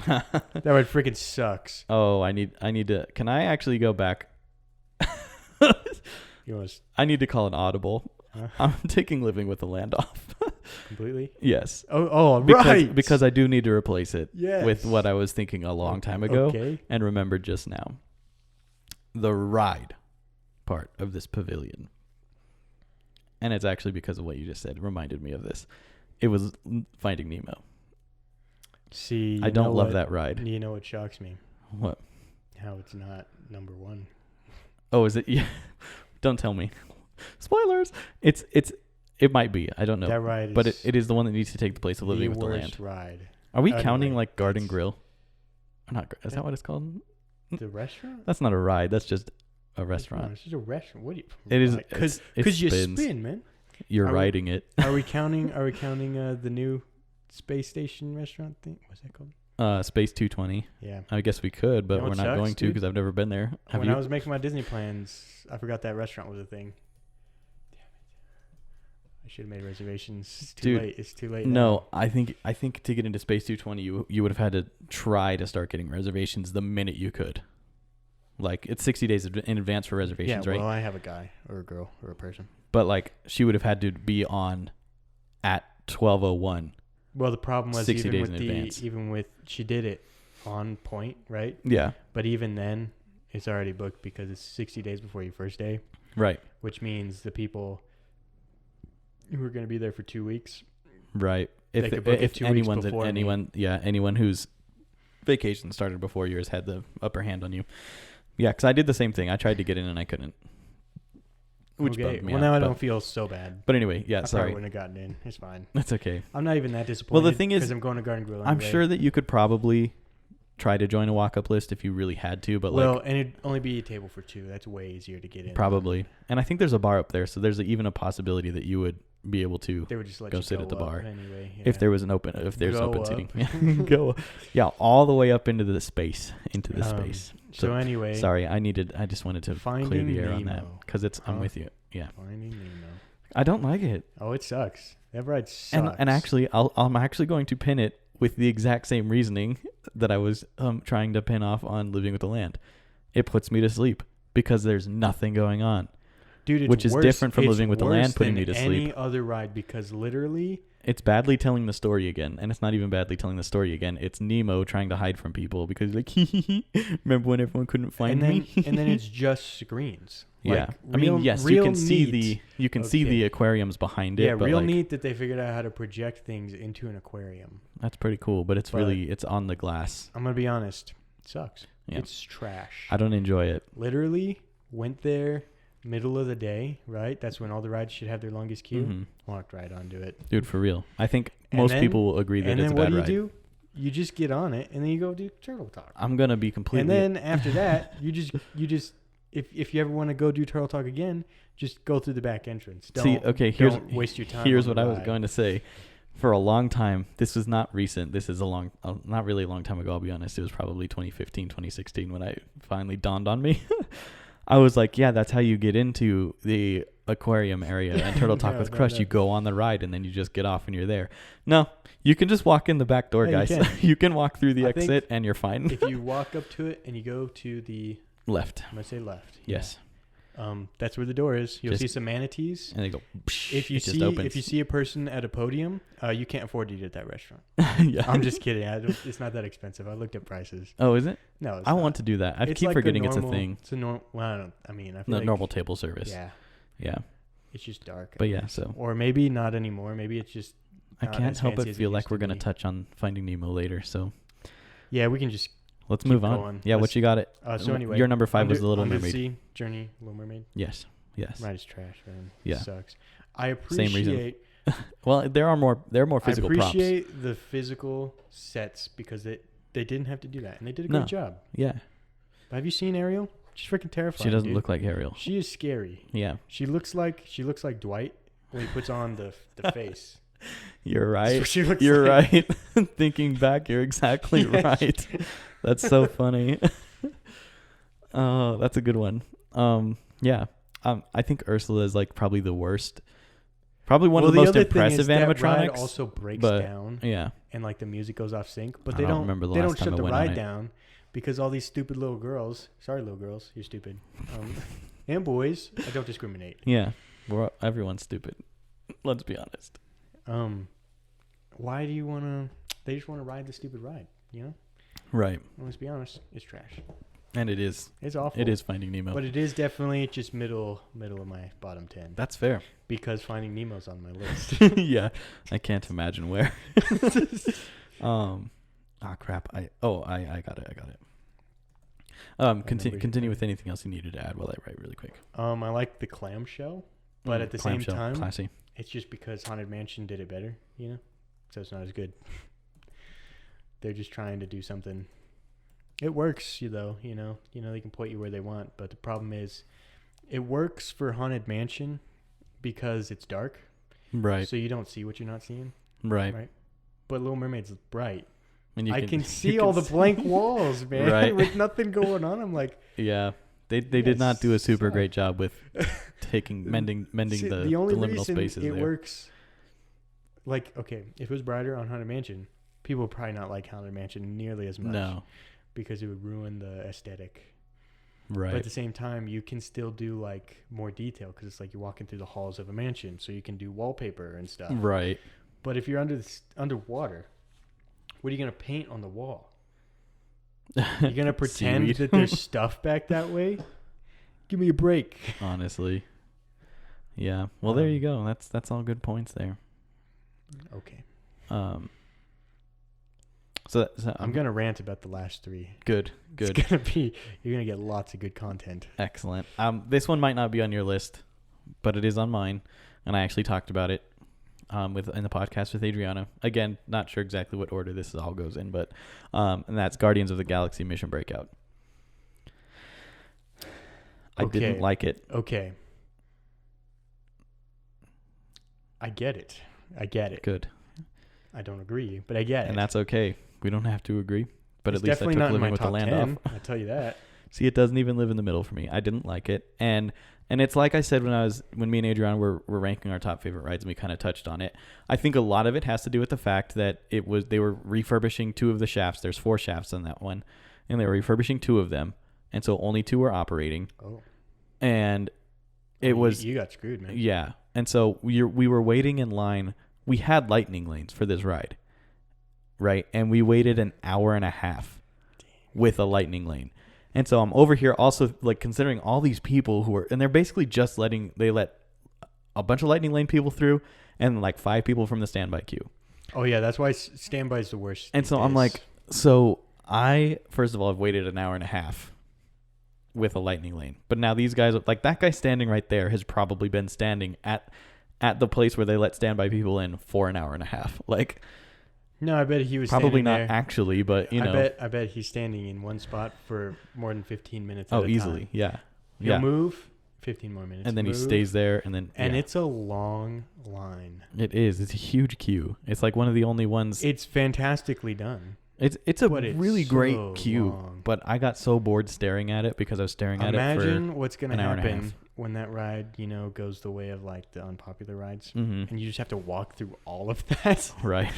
That one freaking sucks. Oh, I need to. Can I actually go back? You want I need to call an audible. Huh? I'm taking Living with the Land off. completely? Yes. Oh, Because, right. because I do need to replace it yes. with what I was thinking a long time ago Okay. and remembered just now. The ride part of this pavilion. And it's actually because of what you just said. It reminded me of this. It was Finding Nemo. See, I don't love that ride. You know what shocks me? What? How it's not number 1. Oh, is it? Yeah. Don't tell me. Spoilers. It might be. I don't know. That ride is But it is the one that needs to take the place of Living with the Land. worst ride. Are we Anyway, counting like Garden it's- Grill? Or not? Is that what it's called? The restaurant? That's not a ride. That's just a No, restaurant. it's just a restaurant. What do you? It is because it you spins. spin, man. You're Are we- riding it. Are we counting? Are we counting the new space station restaurant thing? What's that called? Space 220. Yeah. I guess we could, but You know we're what not sucks, going to dude? because I've never been there. Have When you? I was making my Disney plans, I forgot that restaurant was a thing. Damn it! I should have made reservations. It's too Dude, late. It's too late. No, I think to get into Space 220, you would have had to try to start getting reservations the minute you could. Like it's 60 days in advance for Yeah. reservations, right? Well, I have a guy or a girl or a person. But like she would have had to be on at 12:01. Well, the problem was 60 even days with in advance. even with she did it on point, right? Yeah. But even then, it's already booked because it's 60 days before your first day, Right. which means the people who are going to be there for 2 weeks. Right. They could book it If 2 weeks anyone's before me. anyone whose vacation started before yours had the upper hand on you. Yeah, because I did the same thing. I tried to get in and I couldn't. Which Okay. bummed me Well, out, now I but- don't feel so bad. But anyway, yeah, I probably sorry. wouldn't have gotten in. It's fine. That's okay. I'm not even that disappointed. thing is, because I'm going to Garden Grill. I'm anyway. sure that you could probably try to join a walk-up list if you really had to, but Well, like and it'd only be a table for 2. That's way easier to get in. probably. And I think there's a bar up there, so there's even a possibility that you would be able to They would just let go you sit go at the up bar anyway. if yeah. there was if there's Go open up. seating. Go. Yeah, all the way up into the space, space. So So, anyway, Sorry, I just wanted to clear Finding the air on that Nemo. because I'm Huh? with you. Yeah. Finding Nemo. I don't like it. Oh, it sucks. That ride sucks. And actually, I'm actually going to pin it with the exact same reasoning that I was trying to pin off on Living with the Land. It puts me to sleep because there's nothing going on. Dude, it's which is worse. different from It's Living with the worse Land putting than me to any sleep. other ride because literally, It's badly telling the story again, and it's not even badly telling the story again. It's Nemo trying to hide from people because like, remember when everyone couldn't find me? and then it's just screens. Yeah, Like, I mean, real- yes, you real can see neat. see the Okay. aquariums behind it. Yeah, but real like, neat that they figured out how to project things into an aquarium. That's pretty cool, but it's But- it's on the glass. I'm gonna be honest, it sucks. Yeah. It's trash. I don't enjoy it. Literally went there middle of the day, right? That's when all the rides should have their longest queue. Mhm. Walked right onto it. Dude, for real. I think And most then- people will agree that And it's a then what bad do you ride. do? You just get on it, and then you go do Turtle Talk. I'm gonna be completely. And then after that, you just if you ever want to go do Turtle Talk again, just go through the back entrance. See, okay, here's don't waste your time. Here's on what the I was ride. going to say. For a long time, this is not recent. This is not really a long time ago. I'll be honest. It was probably 2015, 2016 when I finally dawned on me. I was like, yeah, that's how you get into the aquarium area and Turtle Talk with Crush. You go on the ride and then you just get off and you're there. No, you can just walk in the back door, guys. You can walk through the exit and you're fine. If you walk up to it and you go to the left, I'm gonna say left. Yes. That's where the door is. You'll see some manatees. And they go. If you see a person at a podium, you can't afford to eat at that restaurant. Yeah. I'm just kidding. It's not that expensive. I looked at prices. Oh, is it? No, I want to do that. I keep forgetting it's a thing. It's a normal. Well, I feel like normal table service. Yeah. Yeah. It's just dark. But yeah, so. Or maybe not anymore. Maybe it's just. I can't help but feel like we're gonna touch on Finding Nemo later. So. Yeah, we can just. Let's move on. Going. Yeah, what you got it? So anyway, your number 5 was The Little Mermaid. Sea Journey, Little Mermaid. Yes. Ride is trash, man. Yeah. It sucks. I appreciate. Same reason. Well, there are more physical props. I appreciate the physical sets because they didn't have to do that, and they did a great job. Yeah. But have you seen Ariel? She's freaking terrifying. She doesn't look like Ariel. She is scary. Yeah. She looks like Dwight when he puts on the face. You're right. You're right. Thinking back, you're exactly right. That's so funny. Oh, that's a good one. Yeah. I think Ursula is like probably the worst. Probably one of the most impressive animatronics. That ride also breaks down. Yeah. And like the music goes off sync, but they don't shut the ride down because all these stupid little girls. Sorry, little girls, you're stupid. And boys, I don't discriminate. Yeah. Everyone's stupid. Let's be honest. Why do you want to? They just want to ride the stupid ride, you know? Right. Well, let's be honest. It's trash. And it is. It's awful. It is Finding Nemo. But it is definitely just middle of my bottom 10. That's fair. Because Finding Nemo's on my list. Yeah. I can't imagine where. Crap. I got it. Continue with anything else you needed to add while I write really quick. I like the clamshell, but at the same time, classy. It's just because Haunted Mansion did it better, you know? So it's not as good. They're just trying to do something. It works, you know, they can point you where they want, but the problem is it works for Haunted Mansion because it's dark. Right. So you don't see what you're not seeing. Right. But Little Mermaid's bright. And I can see all the blank walls, man. Right. With nothing going on. I'm like, yeah. They did not do a super great job with mending see, the only liminal spaces it there. Works. Like, okay, if it was brighter on Haunted Mansion, people would probably not like Haunted Mansion nearly as much. No. Because it would ruin the aesthetic. Right. But at the same time, you can still do like more detail because it's like you're walking through the halls of a mansion, so you can do wallpaper and stuff. Right. But if you're underwater, what are you gonna paint on the wall? You're gonna pretend that there's stuff back that way? Give me a break. Honestly. Yeah. Well, there you go. That's all good points there. Okay. So I'm gonna rant about the last 3. Good. You're gonna get lots of good content. Excellent. This one might not be on your list, but it is on mine, and I actually talked about it in the podcast with Adriana. Again, not sure exactly what order this all goes in, but and that's Guardians of the Galaxy Mission Breakout. I didn't like it. Okay. I get it. Good. I don't agree, but I get it. And that's okay. We don't have to agree. But it's at least I took Living with the Land 10, off. I'll tell you that. See, it doesn't even live in the middle for me. I didn't like it. And it's like I said when me and Adriana were ranking our top favorite rides, and we kind of touched on it. I think a lot of it has to do with the fact that they were refurbishing 2 of the shafts. There's 4 shafts on that one. And they were refurbishing 2 of them. And so only 2 were operating. Oh. And it was... You got screwed, man. Yeah. And so we were waiting in line. We had lightning lanes for this ride. Right? And we waited an hour and a half with a lightning lane. And so I'm over here also like considering all these people and they're basically just they let a bunch of lightning lane people through and like 5 people from the standby queue. Oh yeah, that's why standby is the worst. And so I'm like, I first of all have waited an hour and a half with a lightning lane. But now these guys, like that guy standing right there has probably been standing at the place where they let standby people in for an hour and a half. Like, no, I bet he was probably not there. Actually, but you know, I bet he's standing in one spot for more than 15 minutes. Oh, easily, yeah. He'll move 15 more minutes, and then he stays there, and then it's a long line. It is. It's a huge queue. It's like one of the only ones. It's fantastically done. It's a But it's really great so cube, long. but I got so bored staring at it because I was staring at it Imagine what's going to an hour and a happen half. when that ride, goes the way of like the unpopular rides. Mm-hmm. And you just have to walk through all of that. Right.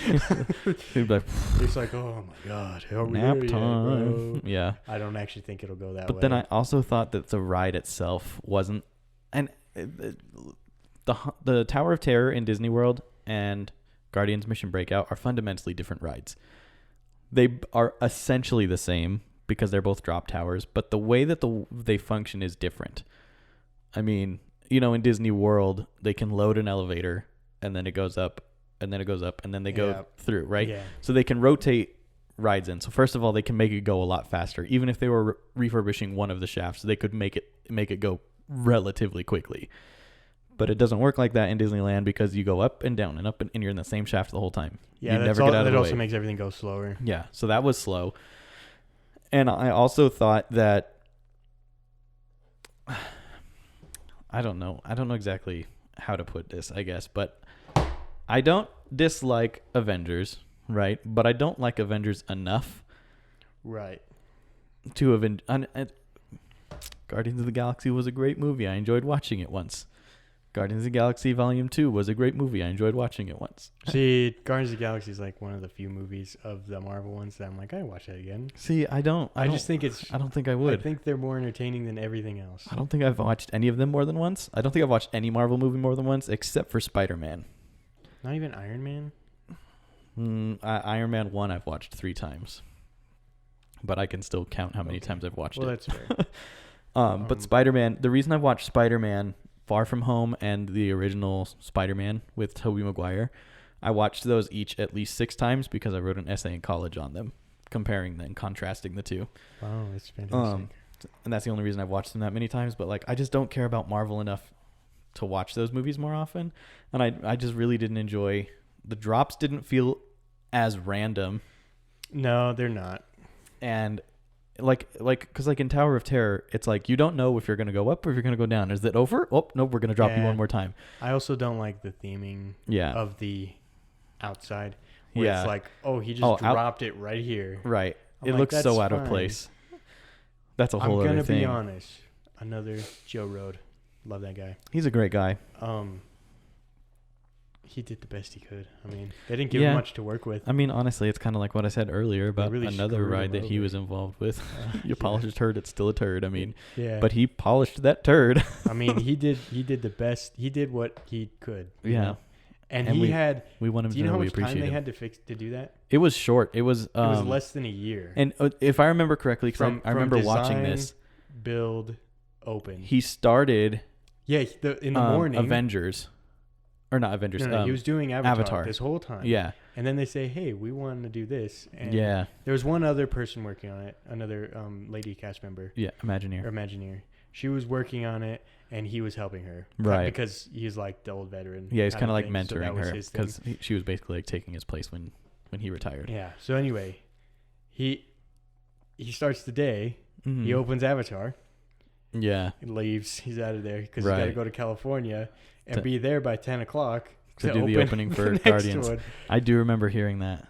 You'd be like, It's like, oh my God, are we nap there yet, time. bro? Yeah. I don't actually think it'll go that way. But then I also thought that the ride itself wasn't, and the Tower of Terror in Disney World and Guardians Mission Breakout are fundamentally different rides. They are essentially the same because they're both drop towers, but the way that they function is different. I mean, in Disney World, they can load an elevator and then it goes up and then it goes up and then they go through, right? Yeah. So they can rotate rides in. So first of all, they can make it go a lot faster. Even if they were refurbishing one of the shafts, they could make it go relatively quickly. But it doesn't work like that in Disneyland because you go up and down and up and you're in the same shaft the whole time. Yeah, you never get out of the way. That also makes everything go slower. Yeah, so that was slow. And I also thought that I don't know exactly how to put this, I guess, but I don't dislike Avengers, right? But I don't like Avengers enough. Right. To Guardians of the Galaxy was a great movie. I enjoyed watching it once. Guardians of the Galaxy Volume 2 was a great movie. I enjoyed watching it once. See, Guardians of the Galaxy is like one of the few movies of the Marvel ones that I'm like, I watch that again. See, I don't think I would. I think they're more entertaining than everything else. I don't think I've watched any of them more than once. I don't think I've watched any Marvel movie more than once, except for Spider-Man. Not even Iron Man? Iron Man 1 I've watched 3 times. But I can still count how many times I've watched it. Well, that's fair. But Spider-Man, the reason I've watched Spider-Man Far From Home and the original Spider-Man with Tobey Maguire, I watched those each at least 6 times because I wrote an essay in college on them, comparing and contrasting the two. Wow, that's fantastic. And that's the only reason I've watched them that many times. But I just don't care about Marvel enough to watch those movies more often. And I just really didn't enjoy the drops. Didn't feel as random. No, they're not. And because in Tower of Terror, it's like you don't know if you're going to go up or if you're going to go down. Is it over? Oh, nope, we're going to drop you one more time. I also don't like the theming of the outside. Where it's like, oh, he just dropped it right here. Right. It looks so out of place. That's a whole other thing. I'm going to be honest. Another Joe Road. Love that guy. He's a great guy. He did the best he could. I mean, they didn't give him much to work with. I mean, honestly, it's kind of like what I said earlier about really another ride that he was involved with. You polish a turd, it's still a turd. I mean, but he polished that turd. I mean, he did the best. He did what he could. Yeah. Know? And we want him do you know how much time they him. had to do that? It was short. It was less than a year. And if I remember correctly, because I remember watching this. Build, open. He started. Yeah, in the morning. Avengers. Or not Avengers. No, he was doing Avatar this whole time. Yeah. And then they say, hey, we want to do this. And there was one other person working on it, another lady cast member. Yeah, Imagineer. She was working on it, and he was helping her. Right. Because he's like the old veteran. Yeah, he's kind of like mentoring her because she was basically like taking his place when he retired. Yeah. So anyway, he starts the day. Mm-hmm. He opens Avatar. Yeah. He leaves. He's out of there because he's got to go to California and be there by 10 o'clock to do the opening for Guardians. One. I do remember hearing that.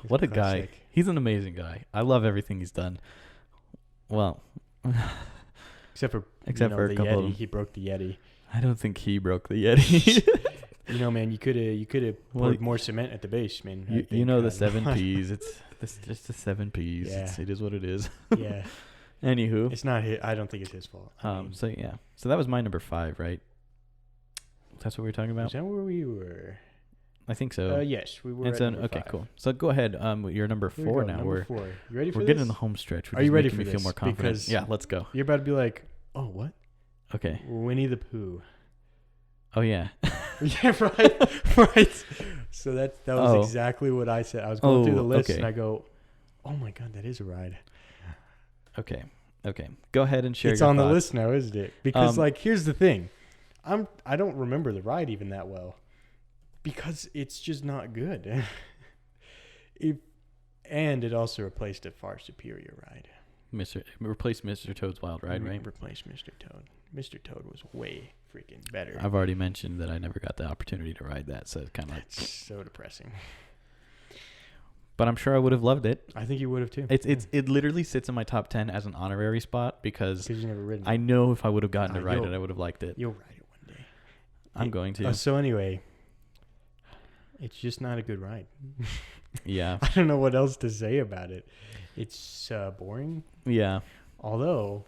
What a guy. He's an amazing guy. I love everything he's done. Well, except for the a couple Yeti. Of them. He broke the Yeti. I don't think he broke the Yeti. Man, you could have poured more cement at the base, man. The 7 Ps. It's just the 7 Ps. Yeah. It is what it is. Yeah. Anywho, it's not I don't think it's his fault. So that was my number 5, right? That's what we were talking about. Is that where we were? I think so. Yes, we were. Okay, 5. Cool. So go ahead. You're number 4 now. Number 4. You ready for this? We're getting in the home stretch. Are you ready for me this? Feel more confident. Because yeah, let's go. You're about to be like, oh, what? Okay. Winnie the Pooh. Oh yeah. Yeah, right. So that was exactly what I said. I was going through the list and I go, oh my god, that is a ride. Okay. Go ahead and share. It's on the list now, isn't it? Because here's the thing, I don't remember the ride even that well, because it's just not good. And it also replaced a far superior ride. Replaced Mr. Toad's Wild Ride, right? Replaced Mr. Toad. Mr. Toad was way freaking better. I've already mentioned that I never got the opportunity to ride that, so it's kind of like so depressing. but I'm sure I would have loved it. I think you would have too. It literally sits in my top 10 as an honorary spot because you've never ridden it. I know if I would have gotten to ride it, I would have liked it. You'll ride it one day. I'm going to. So anyway, it's just not a good ride. Yeah. I don't know what else to say about it. It's boring. Yeah. Although,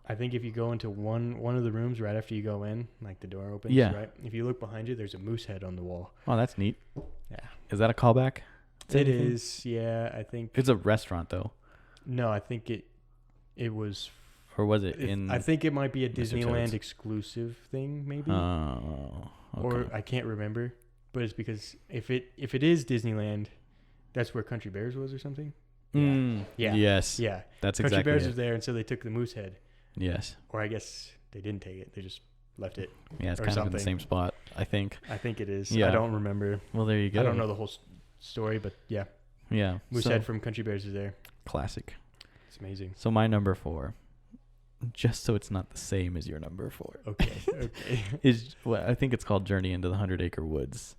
I think if you go into one of the rooms right after you go in, like the door opens, right? If you look behind you, there's a moose head on the wall. Oh, that's neat. Yeah. Is that a callback? It is. Yeah, I think. It's a restaurant, though. No, I think it was. Or was it in? I think it might be a Mr. Disneyland Toad's? exclusive thing, maybe. Oh. Okay. Or I can't remember, but it's because if it is Disneyland, that's where Country Bears was or something. Yeah. Yes. Yeah. That's Country exactly Bears it. was there, and so they took the moose head. Yes. Or I guess they didn't take it; they just left it. Yeah, it's or kind of in the something. same spot, I think. I think it is. Yeah. I don't remember. Well, there you go. I don't know the whole story, but yeah, Yeah. moose head from Country Bears is there. Classic. It's amazing. So my number 4, just so it's not the same as your number 4. Okay. Okay. Is well, I think it's called Journey into the 100-Acre Woods.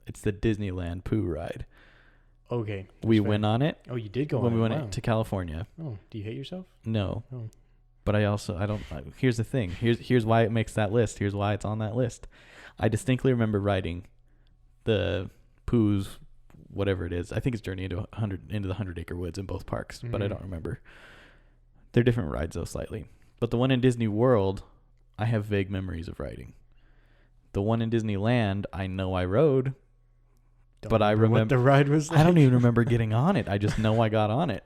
It's the Disneyland Pooh ride. Okay. We fair. went on it Oh, you did go when on we it. went Wow. to California. Oh, do you hate yourself? No. Oh. But I don't. Here's the thing. Here's why it makes that list. Here's why it's on that list. I distinctly remember riding the Pooh's, whatever it is. I think it's Journey into the 100-Acre Woods in both parks, but I don't remember. They're different rides though, slightly. But the one in Disney World, I have vague memories of riding. The one in Disneyland, I know I rode. But I remember what the ride was like. I don't even remember getting on it. I just know I got on it.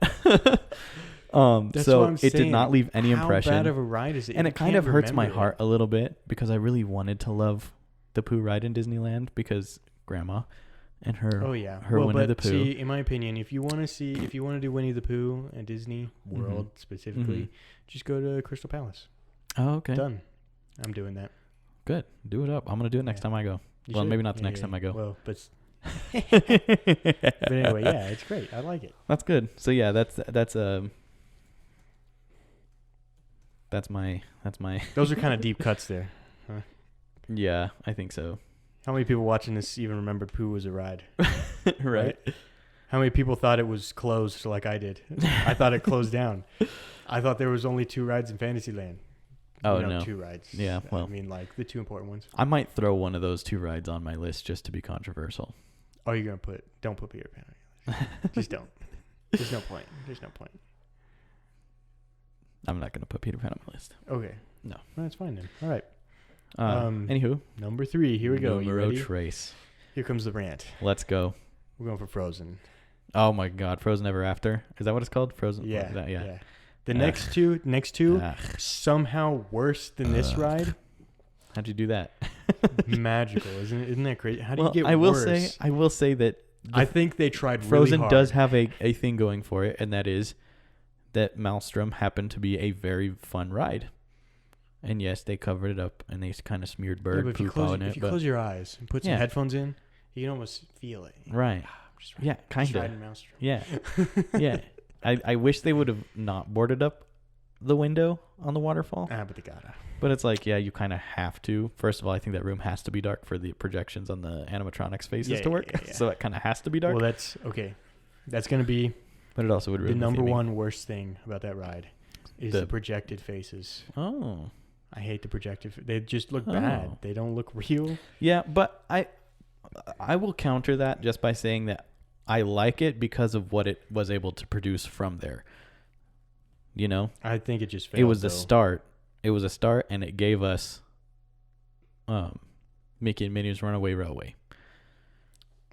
That's so what I'm it did saying. not leave any impression. How bad of a ride is it? And You it kind can't of hurts my remember heart it. a little bit because I really wanted to love the Pooh ride in Disneyland because Grandma and her Winnie the Pooh. See, in my opinion, if you want to do Winnie the Pooh at Disney World specifically, just go to Crystal Palace. Oh, okay. Done. I'm doing that. Good. Do it up. I'm going to do it next time I go. You Well, should. maybe not the Yeah, next yeah, time I go. Well, but anyway, yeah, it's great. I like it. That's good. So yeah, that's my Those are kind of deep cuts there. yeah, I think so. How many people watching this even remembered Pooh was a ride? Right. How many people thought it was closed like I did? I thought it closed down. I thought there was only 2 rides in Fantasyland. Oh, no. 2 rides. Yeah, well. I mean, like the 2 important ones. I might throw one of those 2 rides on my list just to be controversial. Oh, you're going to don't put Peter Pan on your list. Just don't. There's no point. I'm not going to put Peter Pan on my list. Okay. No. Well, that's fine then. All right. Anywho. Number 3. Here we go. You Numero ready? Trace. Here comes the rant. Let's go. We're going for Frozen. Oh my God, Frozen Ever After. Is that what it's called? Frozen. Yeah. Yeah. The next two, somehow worse than this ride. How'd you do that? Magical, isn't it? Isn't that crazy? How do Well, you get I will worse? say that I think they tried Frozen really hard. does have a thing going for it, and that is that Maelstrom happened to be a very fun ride. And yes, they covered it up and they kind of smeared bird but if you poop on close, it. if you close your eyes and put some Yeah. headphones in, you can almost feel it. Right. Just Yeah, kind of. riding Maelstrom. Yeah. Yeah. I wish they would have not boarded up the window on the waterfall. But they gotta. But it's like, yeah, you kind of have to. First of all, I think that room has to be dark for the projections on the animatronics faces to work. Yeah. So it kind of has to be dark. Well, that's okay. That's gonna be but it also would the ruin number theming. one worst thing about that ride is the projected faces. Oh. I hate the projected. They just look bad. They don't look real. Yeah, but I will counter that just by saying that I like it because of what it was able to produce from there. You know? I think it just failed. It was though. a start. It was a start, and it gave us Mickey and Minnie's Runaway Railway,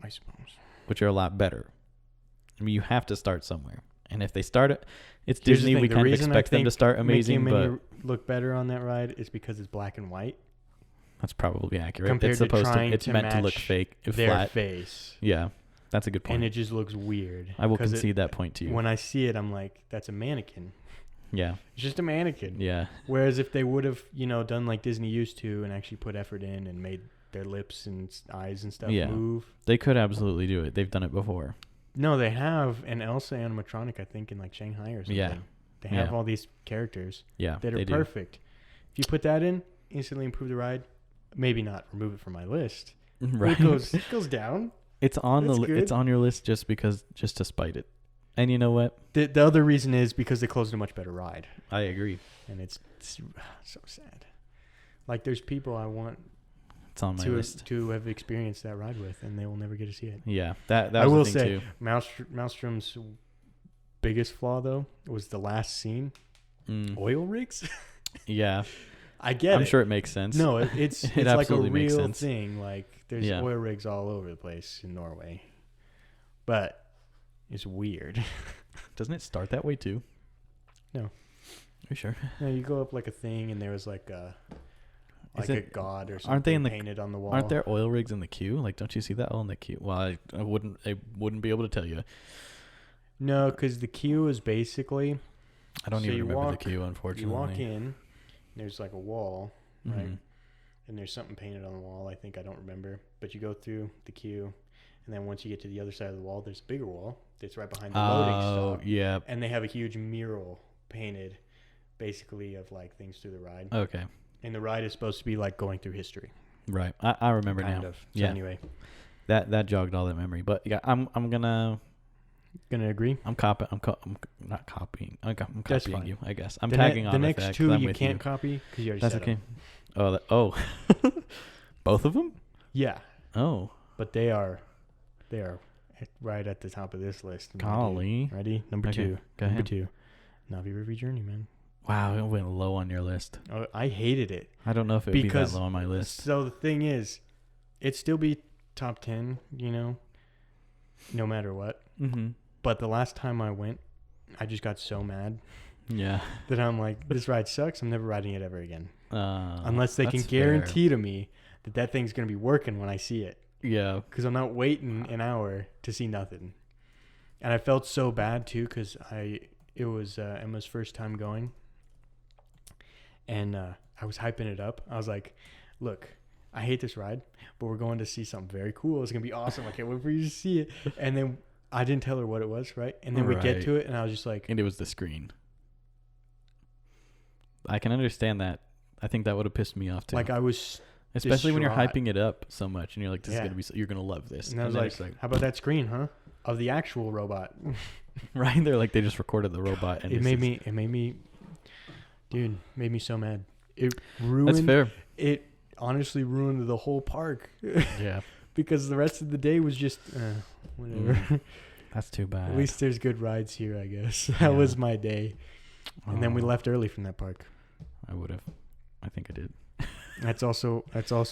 I suppose. which are a lot better. I mean, you have to start somewhere. And if they start it, it's Here's the Disney. thing, We the kind of reason I expect them to think start amazing, Mickey and but Minnie look better on that ride is because it's black and white. that's probably accurate. Compared It's to supposed to. trying It's to meant to look match fake, Their flat. face. Yeah, that's a good point. And it just looks weird. I will 'Cause concede that point to you. When I see it, I'm like, that's a mannequin. Yeah. It's just a mannequin. Yeah. Whereas if they would have, done like Disney used to and actually put effort in and made their lips and eyes and stuff move. They could absolutely do it. They've done it before. No, they have an Elsa animatronic, I think, in like Shanghai or something. Yeah. They have all these characters Yeah. that are they do. perfect. If you put that in, instantly improve the ride. Maybe not remove it from my list. Right. It goes down. It's on That's it's good. on your list just to spite it. And you know what? The other reason is because they closed a much better ride, I agree. and it's so sad. Like there's people I want It's on my list. to have experienced that ride with, and they will never get to see it. Yeah, that I was will the thing say, too. Maelstrom's biggest flaw though was the last scene. Oil rigs. Yeah, I get it. I'm sure it makes sense. No, it's It like a absolutely makes real sense. thing. Like there's oil rigs all over the place in Norway, but it's weird. Doesn't it start that way too? No. Are you sure? No, you go up like a thing, and there was like a god or something Aren't they in the painted on the wall. Aren't there oil rigs in the queue? Like, don't you see that all in the queue? Well, I wouldn't be able to tell you. No, because the queue is basically I don't So even you remember walk- the queue, unfortunately. you walk in. There's like a wall, right? Mhm. And there's something painted on the wall. I don't remember, but you go through the queue, and then once you get to the other side of the wall, there's a bigger wall that's right behind the loading stop. Yeah. And they have a huge mural painted, basically of like things through the ride. Okay. And the ride is supposed to be like going through history. Right. I remember Kind now. of. So Yeah. anyway, That jogged all that memory. But yeah, I'm gonna agree. I'm not copying. I'm That's copying fine. you, I guess. I'm The tagging on the with next that 'cause two I'm you with can't copy because you already That's said okay. them. Both of them? Yeah, Oh, but they are right at the top of this list. golly. Ready? Number Okay, 2. go Number ahead. 2. Navi River Journey, man. Wow, it went low on your list. Oh, I hated it. I don't know if it would be that Because- low on my list. So the thing is, it'd still be top 10, no matter what. Mm-hmm. But the last time I went, I just got so mad Yeah. that I'm like, this ride sucks. I'm never riding it ever again. Unless they can that's fair. guarantee to me that thing's going to be working when I see it. Yeah. Because I'm not waiting an hour to see nothing. And I felt so bad too because it was Emma's first time going. And I was hyping it up. I was like, look, I hate this ride, but we're going to see something very cool. It's going to be awesome. I can't wait for you to see it. And then I didn't tell her what it was, right? And then we get Right. to it, and I was just like, And it was the screen. I can understand that. I think that would have pissed me off too. like I was, Especially when you're distraught. hyping it up so much and you're like, this is Yeah. going to be, you're going to love this. and I was then like, it's how about that screen, huh? Of the actual robot. right? They're like, they just recorded the robot. And It it's made just- me, dude, made me so mad. It ruined. That's fair. It honestly ruined the whole park Yeah. because the rest of the day was just whatever. That's too bad. At least there's good rides here, I guess. Yeah. That was my day. And then we Oh, left early from that park. I would have. I think I did. That's also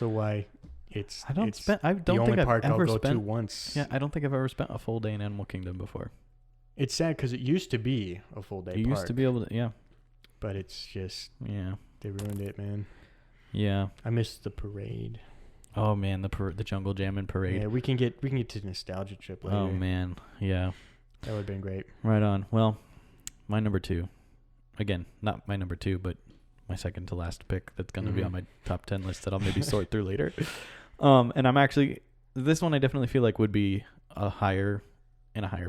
why it's I don't it's spend. I the don't only think I've park I'll ever go to spent. once. Yeah, I don't think I've ever spent a full day in Animal Kingdom before. It's sad because it used to be a full day You park, used to be able to. Yeah. but it's just Yeah. they ruined it, man. Yeah. I missed the parade. Oh man, the Jungle Jammin' parade. Yeah, we can get to nostalgia trip later. Oh man. Yeah. That would have been great. Right on. Well, my number 2. Again, not my number 2, but my second to last pick. That's gonna be Mhm. on my top 10 list that I'll maybe sort through later. And I'm actually this one I definitely feel like would be in a higher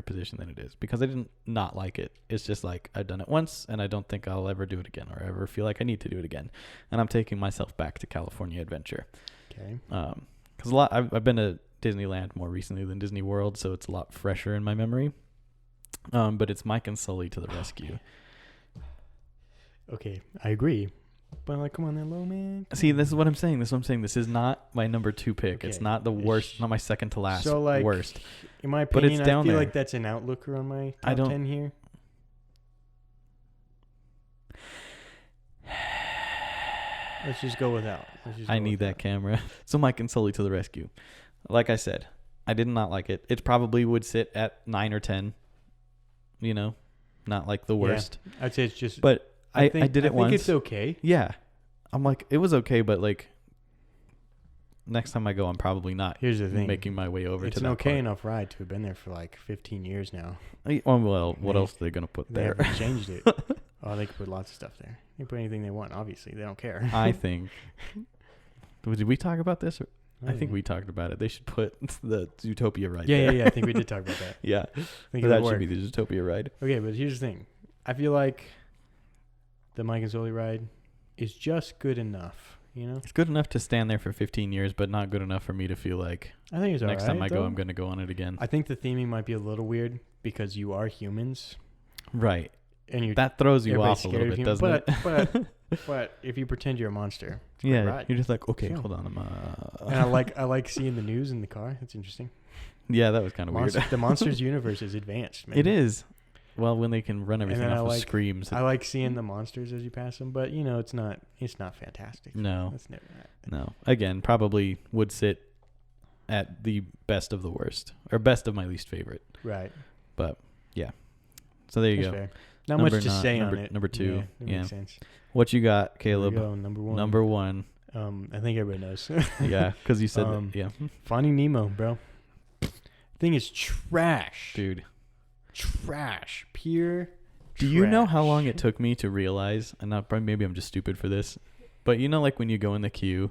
position than it is because I didn't not like it. It's just like I've done it once and I don't think I'll ever do it again or ever feel like I need to do it again. And I'm taking myself back to California Adventure. Okay. Because I've been to Disneyland more recently than Disney World, so it's a lot fresher in my memory. But it's Mike and Sully to the rescue. Okay, I agree. But like, come on, that low man. See, this is what I'm saying. This is not my number 2 pick. It's Okay. not the worst. Not my second to last. So like, worst. in my But it's opinion, down I feel there. like that's an outlooker on my I top don't- 10 here. Let's just go without. I need that camera. So Mike and Sully to the rescue. Like I said, I did not like it. It probably would sit at 9 or 10. Not like the worst. I'd say it's just. But I think, did it once. I think it's okay. Yeah. I'm like, it was okay, but like next time I go, I'm probably not Here's the thing. making my way over It's to an that okay part. enough ride to have been there for like 15 years now. Well, what They- else are they going to put They there? haven't changed it. Oh, they could put lots of stuff there. They can put anything they want, obviously. They don't care. I think. Did we talk about this? Or, I think don't we talked about it. They should put the Zootopia ride Yeah, there. yeah, yeah. I think we did talk about that. Yeah. I think So it that would should work. be the Zootopia ride. Okay, but here's the thing. I feel like the Mike and Sully ride is just good enough. You know, It's good enough to stand there for 15 years, but not good enough for me to feel like I think it's next alright, time I go, though. I'm going to go on it again. I think the theming might be a little weird because you are humans, Right. and you're That throws you everybody's off a scared little of bit, humans. doesn't it? But if you pretend you're a monster, it's a great Yeah. ride. You're just like, okay, Sure. hold on. And I like seeing the news in the car. That's interesting. Yeah, that was kind of weird. The Monsters universe is advanced, man. It is. Well, when they can run everything then off of screams. I like seeing the monsters as you pass them, but it's not fantastic. No. That's never No. Again, probably would sit at the best of the worst, or best of my least favorite. right. But yeah. So there you That's go. fair. Not Number much to say number- on it. number 2. That Yeah. makes sense. What you got, Here we Caleb? go, number 1. Number 1. I think everybody knows. Yeah, because you said Um, that. Yeah. Finding Nemo, bro. Thing is trash. Dude. Trash. Pure. Do you know how trash. long it took me to realize, and maybe I'm just stupid for this, but like when you go in the queue,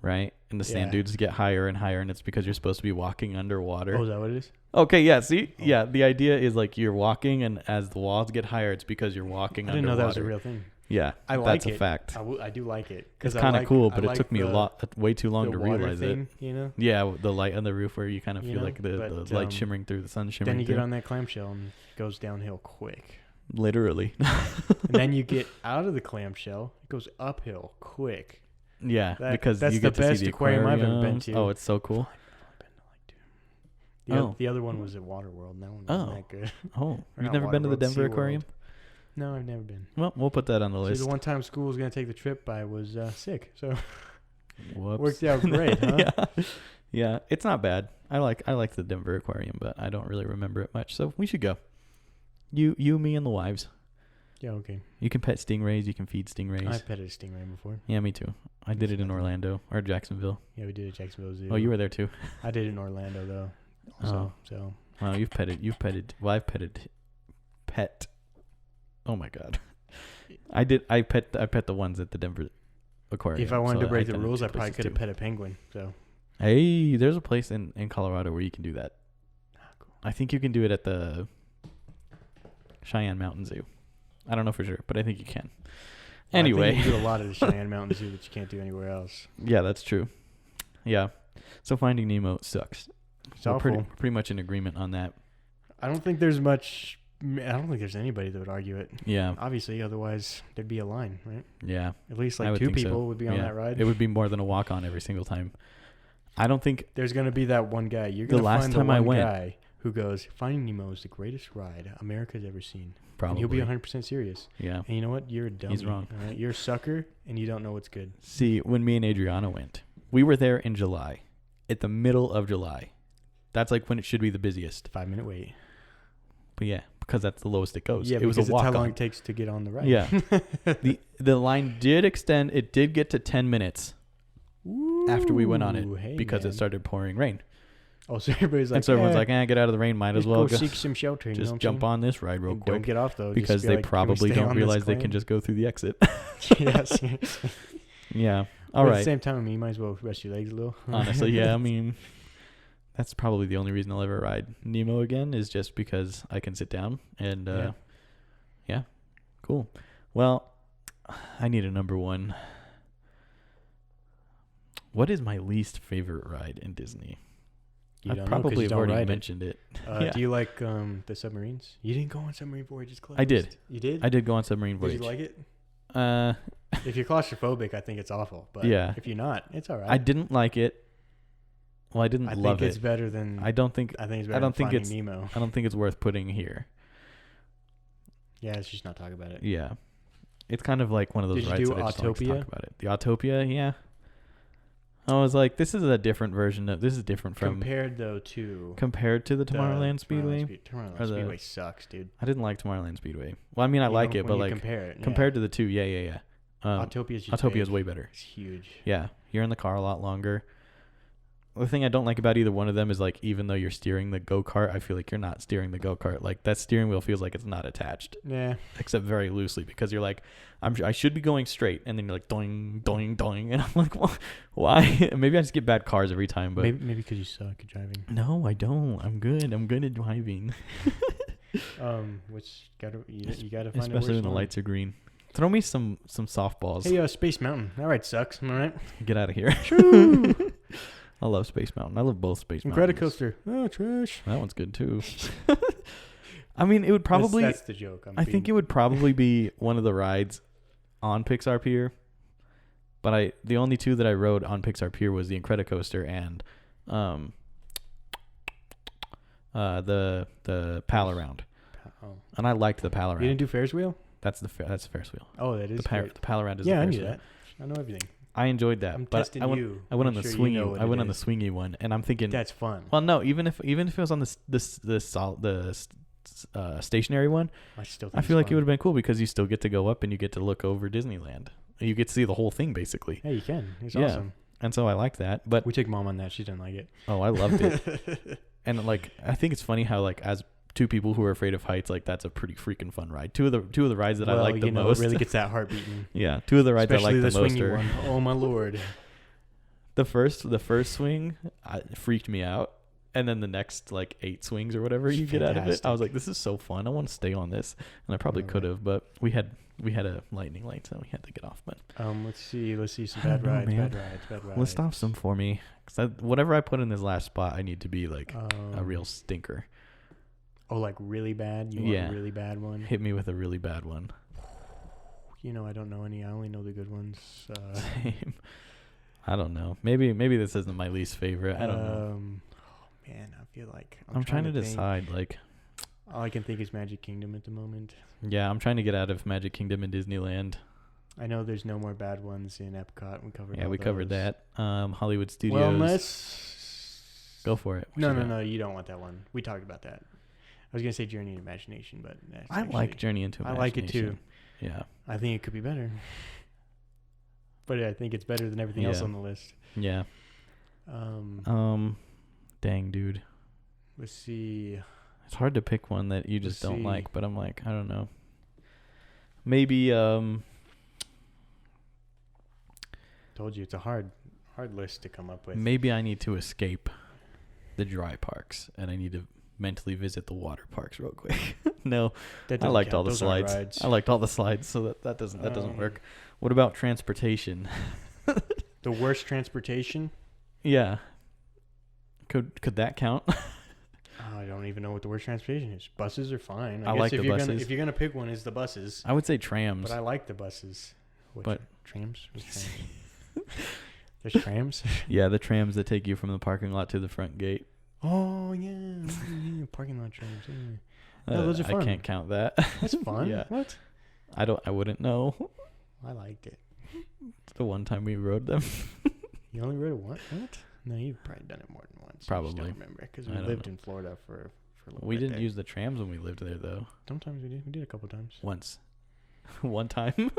right? And the sand Yeah. dunes get higher and higher, and it's because you're supposed to be walking underwater. Oh, is that what it is? Okay, yeah, see? Oh. Yeah, the idea is like you're walking, and as the walls get higher, it's because you're walking I didn't know underwater. that was a real thing. Yeah, I like that's it. a fact. I do like it. It's kind of cool, but it took me the way too long to water realize thing, it. Yeah, the light on the roof where you kind of You feel know, like the but, light shimmering through, the sun shimmering Then you through. get on that clamshell and it goes downhill quick. Literally. And then you get out of the clamshell, it goes uphill quick. Yeah, because that's you get the to best see the aquarium I've ever been aquariums. to. Oh, it's so cool. The other one was at Waterworld. That one wasn't that good. Oh, Or you've not never been to the Waterworld, Denver SeaWorld. Aquarium? No, I've never been. Well, we'll put that on the See, list. the one time school was going to take the trip, I was sick. So Whoops. worked out great, huh? Yeah, it's not bad. I like the Denver Aquarium, but I don't really remember it much. So we should go. You, me, and the wives. Yeah, okay. You can pet stingrays. You can feed stingrays. I've petted a stingray before. Yeah, me too. I did it in Orlando or Jacksonville. Yeah, we did it at Jacksonville Zoo. Oh, you were there too. I did it in Orlando, though. Oh. So. Wow, you've petted. Well, I've pet. Oh my God. I pet the ones at the Denver Aquarium. If I wanted so to break the done it rules, two I probably places could have too. pet a penguin. So. Hey, there's a place in Colorado where you can do that. Cool. I think you can do it at the Cheyenne Mountain Zoo. I don't know for sure, but I think you can. Well, Anyway. I think you can do a lot of the Cheyenne Mountain Zoo that you can't do anywhere else. Yeah, that's true. Yeah. So Finding Nemo sucks. It's We're awful. pretty much in agreement on that. I don't think there's much. I don't think there's anybody that would argue it. Yeah. Obviously, otherwise there'd be a line, right? Yeah. At least I like would 2 think so. people would be on Yeah. that ride. It would be more than a walk on every single time. I don't think There's gonna be that one guy. You're The gonna last find time the I one went- guy who goes, "Finding Nemo is the greatest ride America's ever seen." probably. And he'll be 100% serious. Yeah. And you know what? You're a dummy. He's wrong. All right? You're a sucker, and you don't know what's good. See, when me and Adriana went, we were there in July, at the middle of July. That's like when it should be the busiest. 5-minute wait. But yeah, because that's the lowest it goes. Yeah, it was because a it's walk how long on. it takes to get on the ride. Yeah. the line did extend. It did get to 10 minutes after we went on it Ooh, hey, because man. it started pouring rain. Oh, so everybody's like, And so everyone's like, get out of the rain. Might as just well go seek some shelter. You know just what I'm jump saying? on this ride real And quick. Don't get off though, Because just be they like, "Can we probably stay don't on this realize they claim?" can just go through the exit. Yeah, seriously. Yeah. But All At right. the same time, I mean, you might as well rest your legs a little. Honestly, yeah. I mean, that's probably the only reason I'll ever ride Nemo again is just because I can sit down and yeah. Cool. Well, I need a number 1. What is my least favorite ride in Disney? You I don't know 'cause probably you have don't already ride it. mentioned it. Yeah. Do you like the submarines? You didn't go on Submarine Voyages Club? I did. You did? I did go on submarine Did voyage. you like it? Uh, If you're claustrophobic, I think it's awful. But Yeah. if you're not, it's all right. I didn't like it. Well, I didn't I love think it's it. better than. I don't think I think it's better I don't than think Finding Nemo. I don't think it's worth putting here. Yeah, let's just not talk about it. Yeah. It's kind of like one of those Did you rides do that I just don't like to Autopia? talk about it. The Autopia, yeah. I was like, this is a different version of this is different from Compared though to compared to the Tomorrowland Speedway. Tomorrowland or the- Speedway sucks, dude. I didn't like Tomorrowland Speedway. Well, I mean, I You like know, it, when but you like compare it, compared to the two, yeah. Autopia's just Autopia is big. way better. It's huge. Yeah, you're in the car a lot longer. The thing I don't like about either one of them is like even though you're steering the go-kart, I feel like you're not steering the go-kart. Like that steering wheel feels like it's not attached, Yeah. except very loosely because you're like, I should be going straight, and then you're like doing, and I'm like, why? Maybe I just get bad cars every time, but Maybe because you suck at driving. no, I don't. I'm good. I'm good at driving, Which you gotta find a especially worse when the one. lights are green. Throw me some softballs. Hey, Space Mountain. That ride sucks. Am I right? Get out of here. I love Space Mountain. I love both Space Mountains. Incredicoaster. Oh, trash. That one's good too. I mean, it would probably. That's the joke. I think it would probably be one of the rides on Pixar Pier. But the only two that I rode on Pixar Pier was the Incredicoaster and the Pal Around. Oh. And I liked the Pal Around. You didn't do Ferris wheel? That's the Ferris wheel. Oh, that is the Pal Around is the Yeah, I Ferris knew wheel. that. I know everything. I enjoyed that. I'm but testing you. I went on I'm the sure swingy. you know what I went it on the is. swingy one, and I'm thinking That's fun. Well, no, even if it was on the stationary one, I feel like it would have been cool because you still get to go up and you get to look over Disneyland. You get to see the whole thing basically. Yeah, you can. It's Yeah. awesome. And so I liked that. But We took Mom on that. She didn't like it. oh, I loved it. And like I think it's funny how like as two people who are afraid of heights, like that's a pretty freaking fun ride. Two of the rides that I like the most. It really gets that heart beating. Yeah, two of the rides Especially I like the most swingy are one. Oh my lord. the first swing freaked me out. And then the next like 8 swings or whatever you get out of it, I was like, "This is so fun! I want to stay on this." And I probably could have, but we had a lightning lane, so we had to get off. But let's see some bad rides. Bad rides. list off some for me, because whatever I put in this last spot, I need to be like a real stinker. Oh, like really bad? You want a really bad one? Hit me with a really bad one. You know, I don't know any. I only know the good ones. Same. I don't know. Maybe this isn't my least favorite. I don't know. Man, I feel like I'm trying to decide. Like, all I can think is Magic Kingdom at the moment. Yeah, I'm trying to get out of Magic Kingdom and Disneyland. I know there's no more bad ones in Epcot. We covered. Yeah, we covered those. that. Hollywood Studios. Well, let's go for it. No, you don't want that one. We talked about that. I was gonna say Journey into Imagination, but I like Journey into Imagination. I like it too. Yeah. I think it could be better. But I think it's better than everything else on the list. Yeah. Dang, dude. Let's see. It's hard to pick one that you just don't like, but I'm like, I don't know. Maybe told you it's a hard list to come up with. Maybe I need to escape the dry parks and I need to mentally visit the water parks real quick. No, I liked all the slides. I liked all the slides, so that doesn't work. What about transportation? The worst transportation? Yeah. Could that count? I don't even know what the worst transportation is. Buses are fine. I like the buses. If you're gonna pick one, it's the buses. I would say trams. But I like the buses. Trams? trams? There's trams? Yeah, the trams that take you from the parking lot to the front gate. Oh, yeah. Parking lot trams. Yeah. No, those are fun. I can't count that. That's fun. Yeah. What? I wouldn't know. I liked it. The one time we rode them. You only rode it once? What? No, you've probably done it more than once. Probably. I just don't remember because we lived in Florida for a little bit. We didn't use the trams when we lived there, though. Sometimes we did. We did a couple times. Once. One time.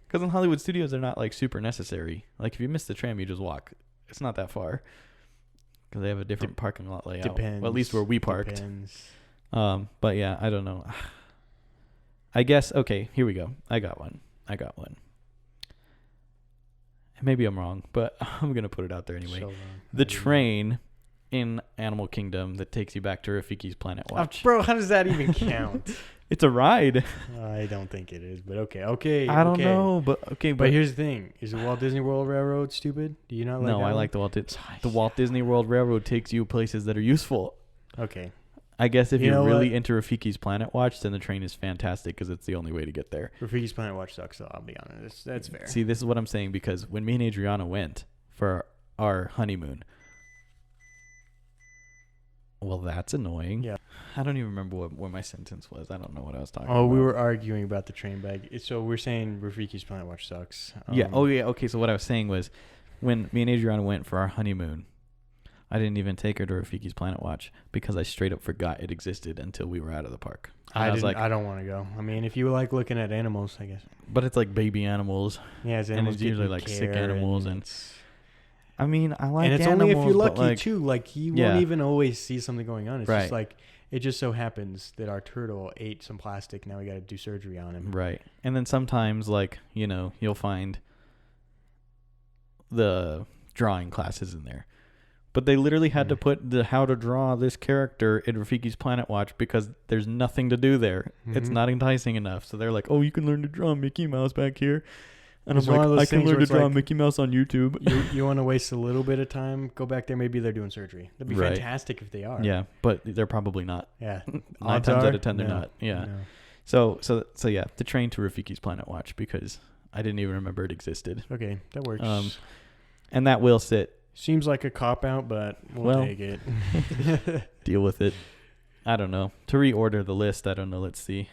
Because in Hollywood Studios, they're not like super necessary. Like if you miss the tram, you just walk. It's not that far. Because they have a different parking lot layout. Depends. Well, at least where we parked. Depends. But yeah, I don't know. I guess, okay, here we go. I got one. Maybe I'm wrong, but I'm going to put it out there anyway. So the train in Animal Kingdom that takes you back to Rafiki's Planet Watch. Bro, how does that even count? It's a ride. I don't think it is, but okay. I don't know, but okay. But here's the thing. Is the Walt Disney World Railroad stupid? Do you not like No, that I one? like the Walt Disney World Railroad takes you places that are useful. Okay. I guess if you're really what? into Rafiki's Planet Watch, then the train is fantastic because it's the only way to get there. Rafiki's Planet Watch sucks, though. I'll be honest. That's fair. See, this is what I'm saying because when me and Adriana went for our honeymoon, well, that's annoying. Yeah. I don't even remember what my sentence was. I don't know what I was talking about. Oh, we were arguing about the train bag. So we're saying Rafiki's Planet Watch sucks. Yeah. Oh, yeah. Okay. So what I was saying was when me and Adriana went for our honeymoon, I didn't even take her to Rafiki's Planet Watch because I straight up forgot it existed until we were out of the park. I was like, I don't want to go. I mean, if you like looking at animals, I guess. But it's like baby animals. Yeah, it's animals. And it's usually like sick animals. And I mean, I like animals. And it's only if you're lucky, too. Like, you yeah. won't even always see something going on. It's right. just like, it just so happens that our turtle ate some plastic. Now we got to do surgery on him. Right. And then sometimes, like, you know, you'll find the drawing classes in there. But they literally had to put the how to draw this character in Rafiki's Planet Watch because there's nothing to do there. It's not enticing enough. So they're like, oh, you can learn to draw Mickey Mouse back here. And It's I'm one of like, those I can things learn where to it's draw like- Mickey Mouse on YouTube. You want to waste a little bit of time? Go back there. Maybe they're doing surgery. That'd be Right. fantastic if they are. Yeah, but they're probably not. Yeah. 9 Odds times are, out of 10, they're no, not. Yeah. no. So yeah, to train to Rafiki's Planet Watch because I didn't even remember it existed. Okay, that works. And that will sit. Seems like a cop out, but we'll take it. Deal with it. I don't know. To reorder the list, I don't know. Let's see.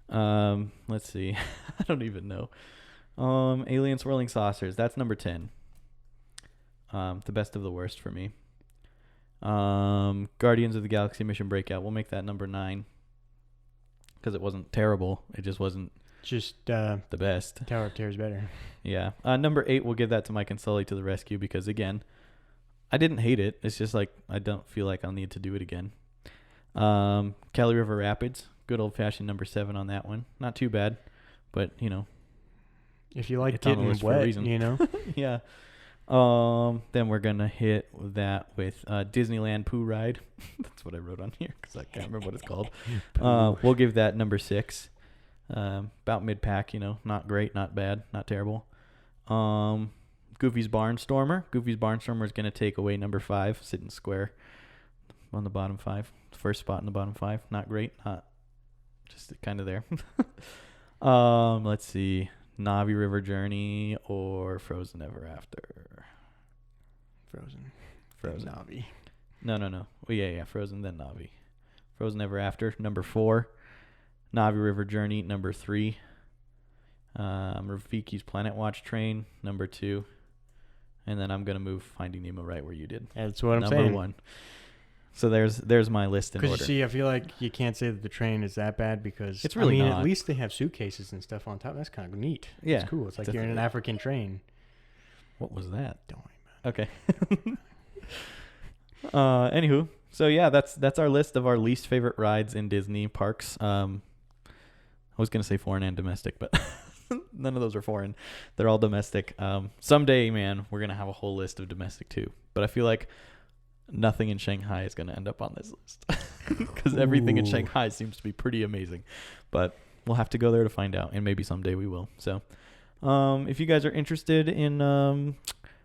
Let's see. I don't even know. Alien Swirling Saucers. That's number 10. The best of the worst for me. Guardians of the Galaxy Mission Breakout. We'll make that number 9. Because it wasn't terrible. It just wasn't Just the best. Tower of Terror is better. Yeah. Number 8, we'll give that to Mike and Sully to the rescue because, again, I didn't hate it. It's just like I don't feel like I'll need to do it again. Cali River Rapids. Good old-fashioned number 7 on that one. Not too bad, but, you know. If you like It's on the getting list for a wet, reason. you know. Yeah. Then we're going to hit that with Disneyland Pooh Ride. That's what I wrote on here because I can't remember what it's called. We'll give that number 6. About mid-pack, you know. Not great, not bad, not terrible. Goofy's Barnstormer. Goofy's Barnstormer is going to take away number 5, sitting square on the bottom 5. First spot in the bottom 5. Not great, not just kind of there. Let's see. Navi River Journey or Frozen Ever After. Frozen. Navi. No. Well, yeah. Frozen, then Navi. Frozen Ever After, number 4. Navi River Journey, number 3. Rafiki's Planet Watch Train, number 2. And then I'm going to move Finding Nemo right where you did. That's what I'm number saying. 1. So there's my list in order. Because see, I feel like you can't say that the train is that bad because It's really not. at least they have suitcases and stuff on top. That's kind of neat. Yeah. It's cool. It's like It's you're in an definitely- African train. What was that? Don't worry about Okay. Anywho, so yeah, that's our list of our least favorite rides in Disney parks. I was gonna say foreign and domestic, but none of those are foreign. They're all domestic. Someday, man, we're gonna have a whole list of domestic too. But I feel like nothing in Shanghai is gonna end up on this list because everything in Ooh. Shanghai seems to be pretty amazing. But we'll have to go there to find out, and maybe someday we will. So, if you guys are interested in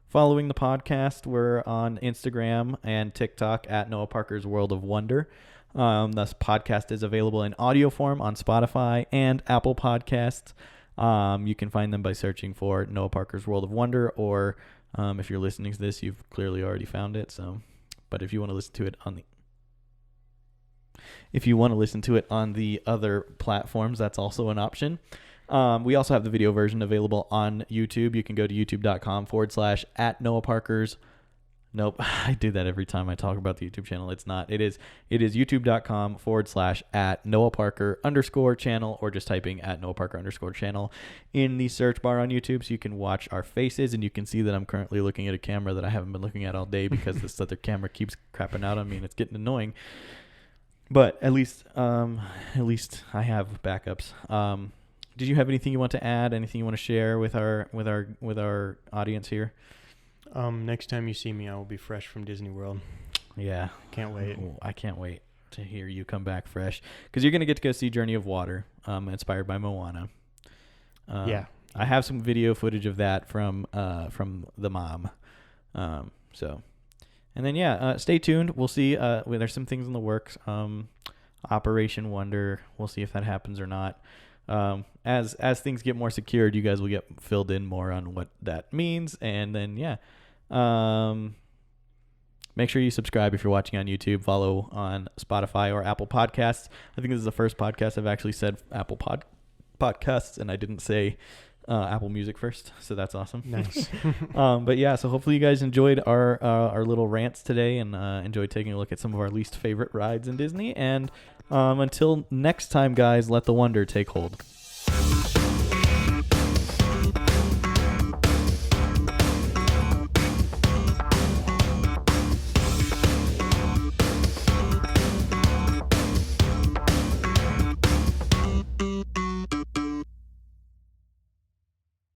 following the podcast, we're on Instagram and TikTok at Noah Parker's World of Wonder. This podcast is available in audio form on Spotify and Apple Podcasts. You can find them by searching for Noah Parker's World of Wonder, or if you're listening to this, you've clearly already found it. So, but if you want to listen to it on the other platforms, that's also an option. We also have the video version available on YouTube. You can go to youtube.com/at Noah Parker's. Nope, I do that every time I talk about the YouTube channel. It's not. It is youtube.com/at Noah Parker _channel, or just typing at Noah Parker _channel in the search bar on YouTube, so you can watch our faces, and you can see that I'm currently looking at a camera that I haven't been looking at all day because this other camera keeps crapping out on me and it's getting annoying. But at least I have backups. Did you have anything you want to add? Anything you want to share with our audience here? Next time you see me, I will be fresh from Disney World. Yeah. Can't wait. Oh, I can't wait to hear you come back fresh, because you're going to get to go see Journey of Water, inspired by Moana. Yeah. I have some video footage of that from the mom. So, and then stay tuned. We'll see. There's some things in the works. Operation Wonder. We'll see if that happens or not. As things get more secured, you guys will get filled in more on what that means. And then, make sure you subscribe if you're watching on YouTube. Follow on Spotify or Apple Podcasts. I think this is the first podcast I've actually said Apple Podcasts, and I didn't say Apple Music first. So that's awesome. Nice. But yeah, so hopefully you guys enjoyed our little rants today, and enjoyed taking a look at some of our least favorite rides in Disney. And until next time, guys, let the wonder take hold.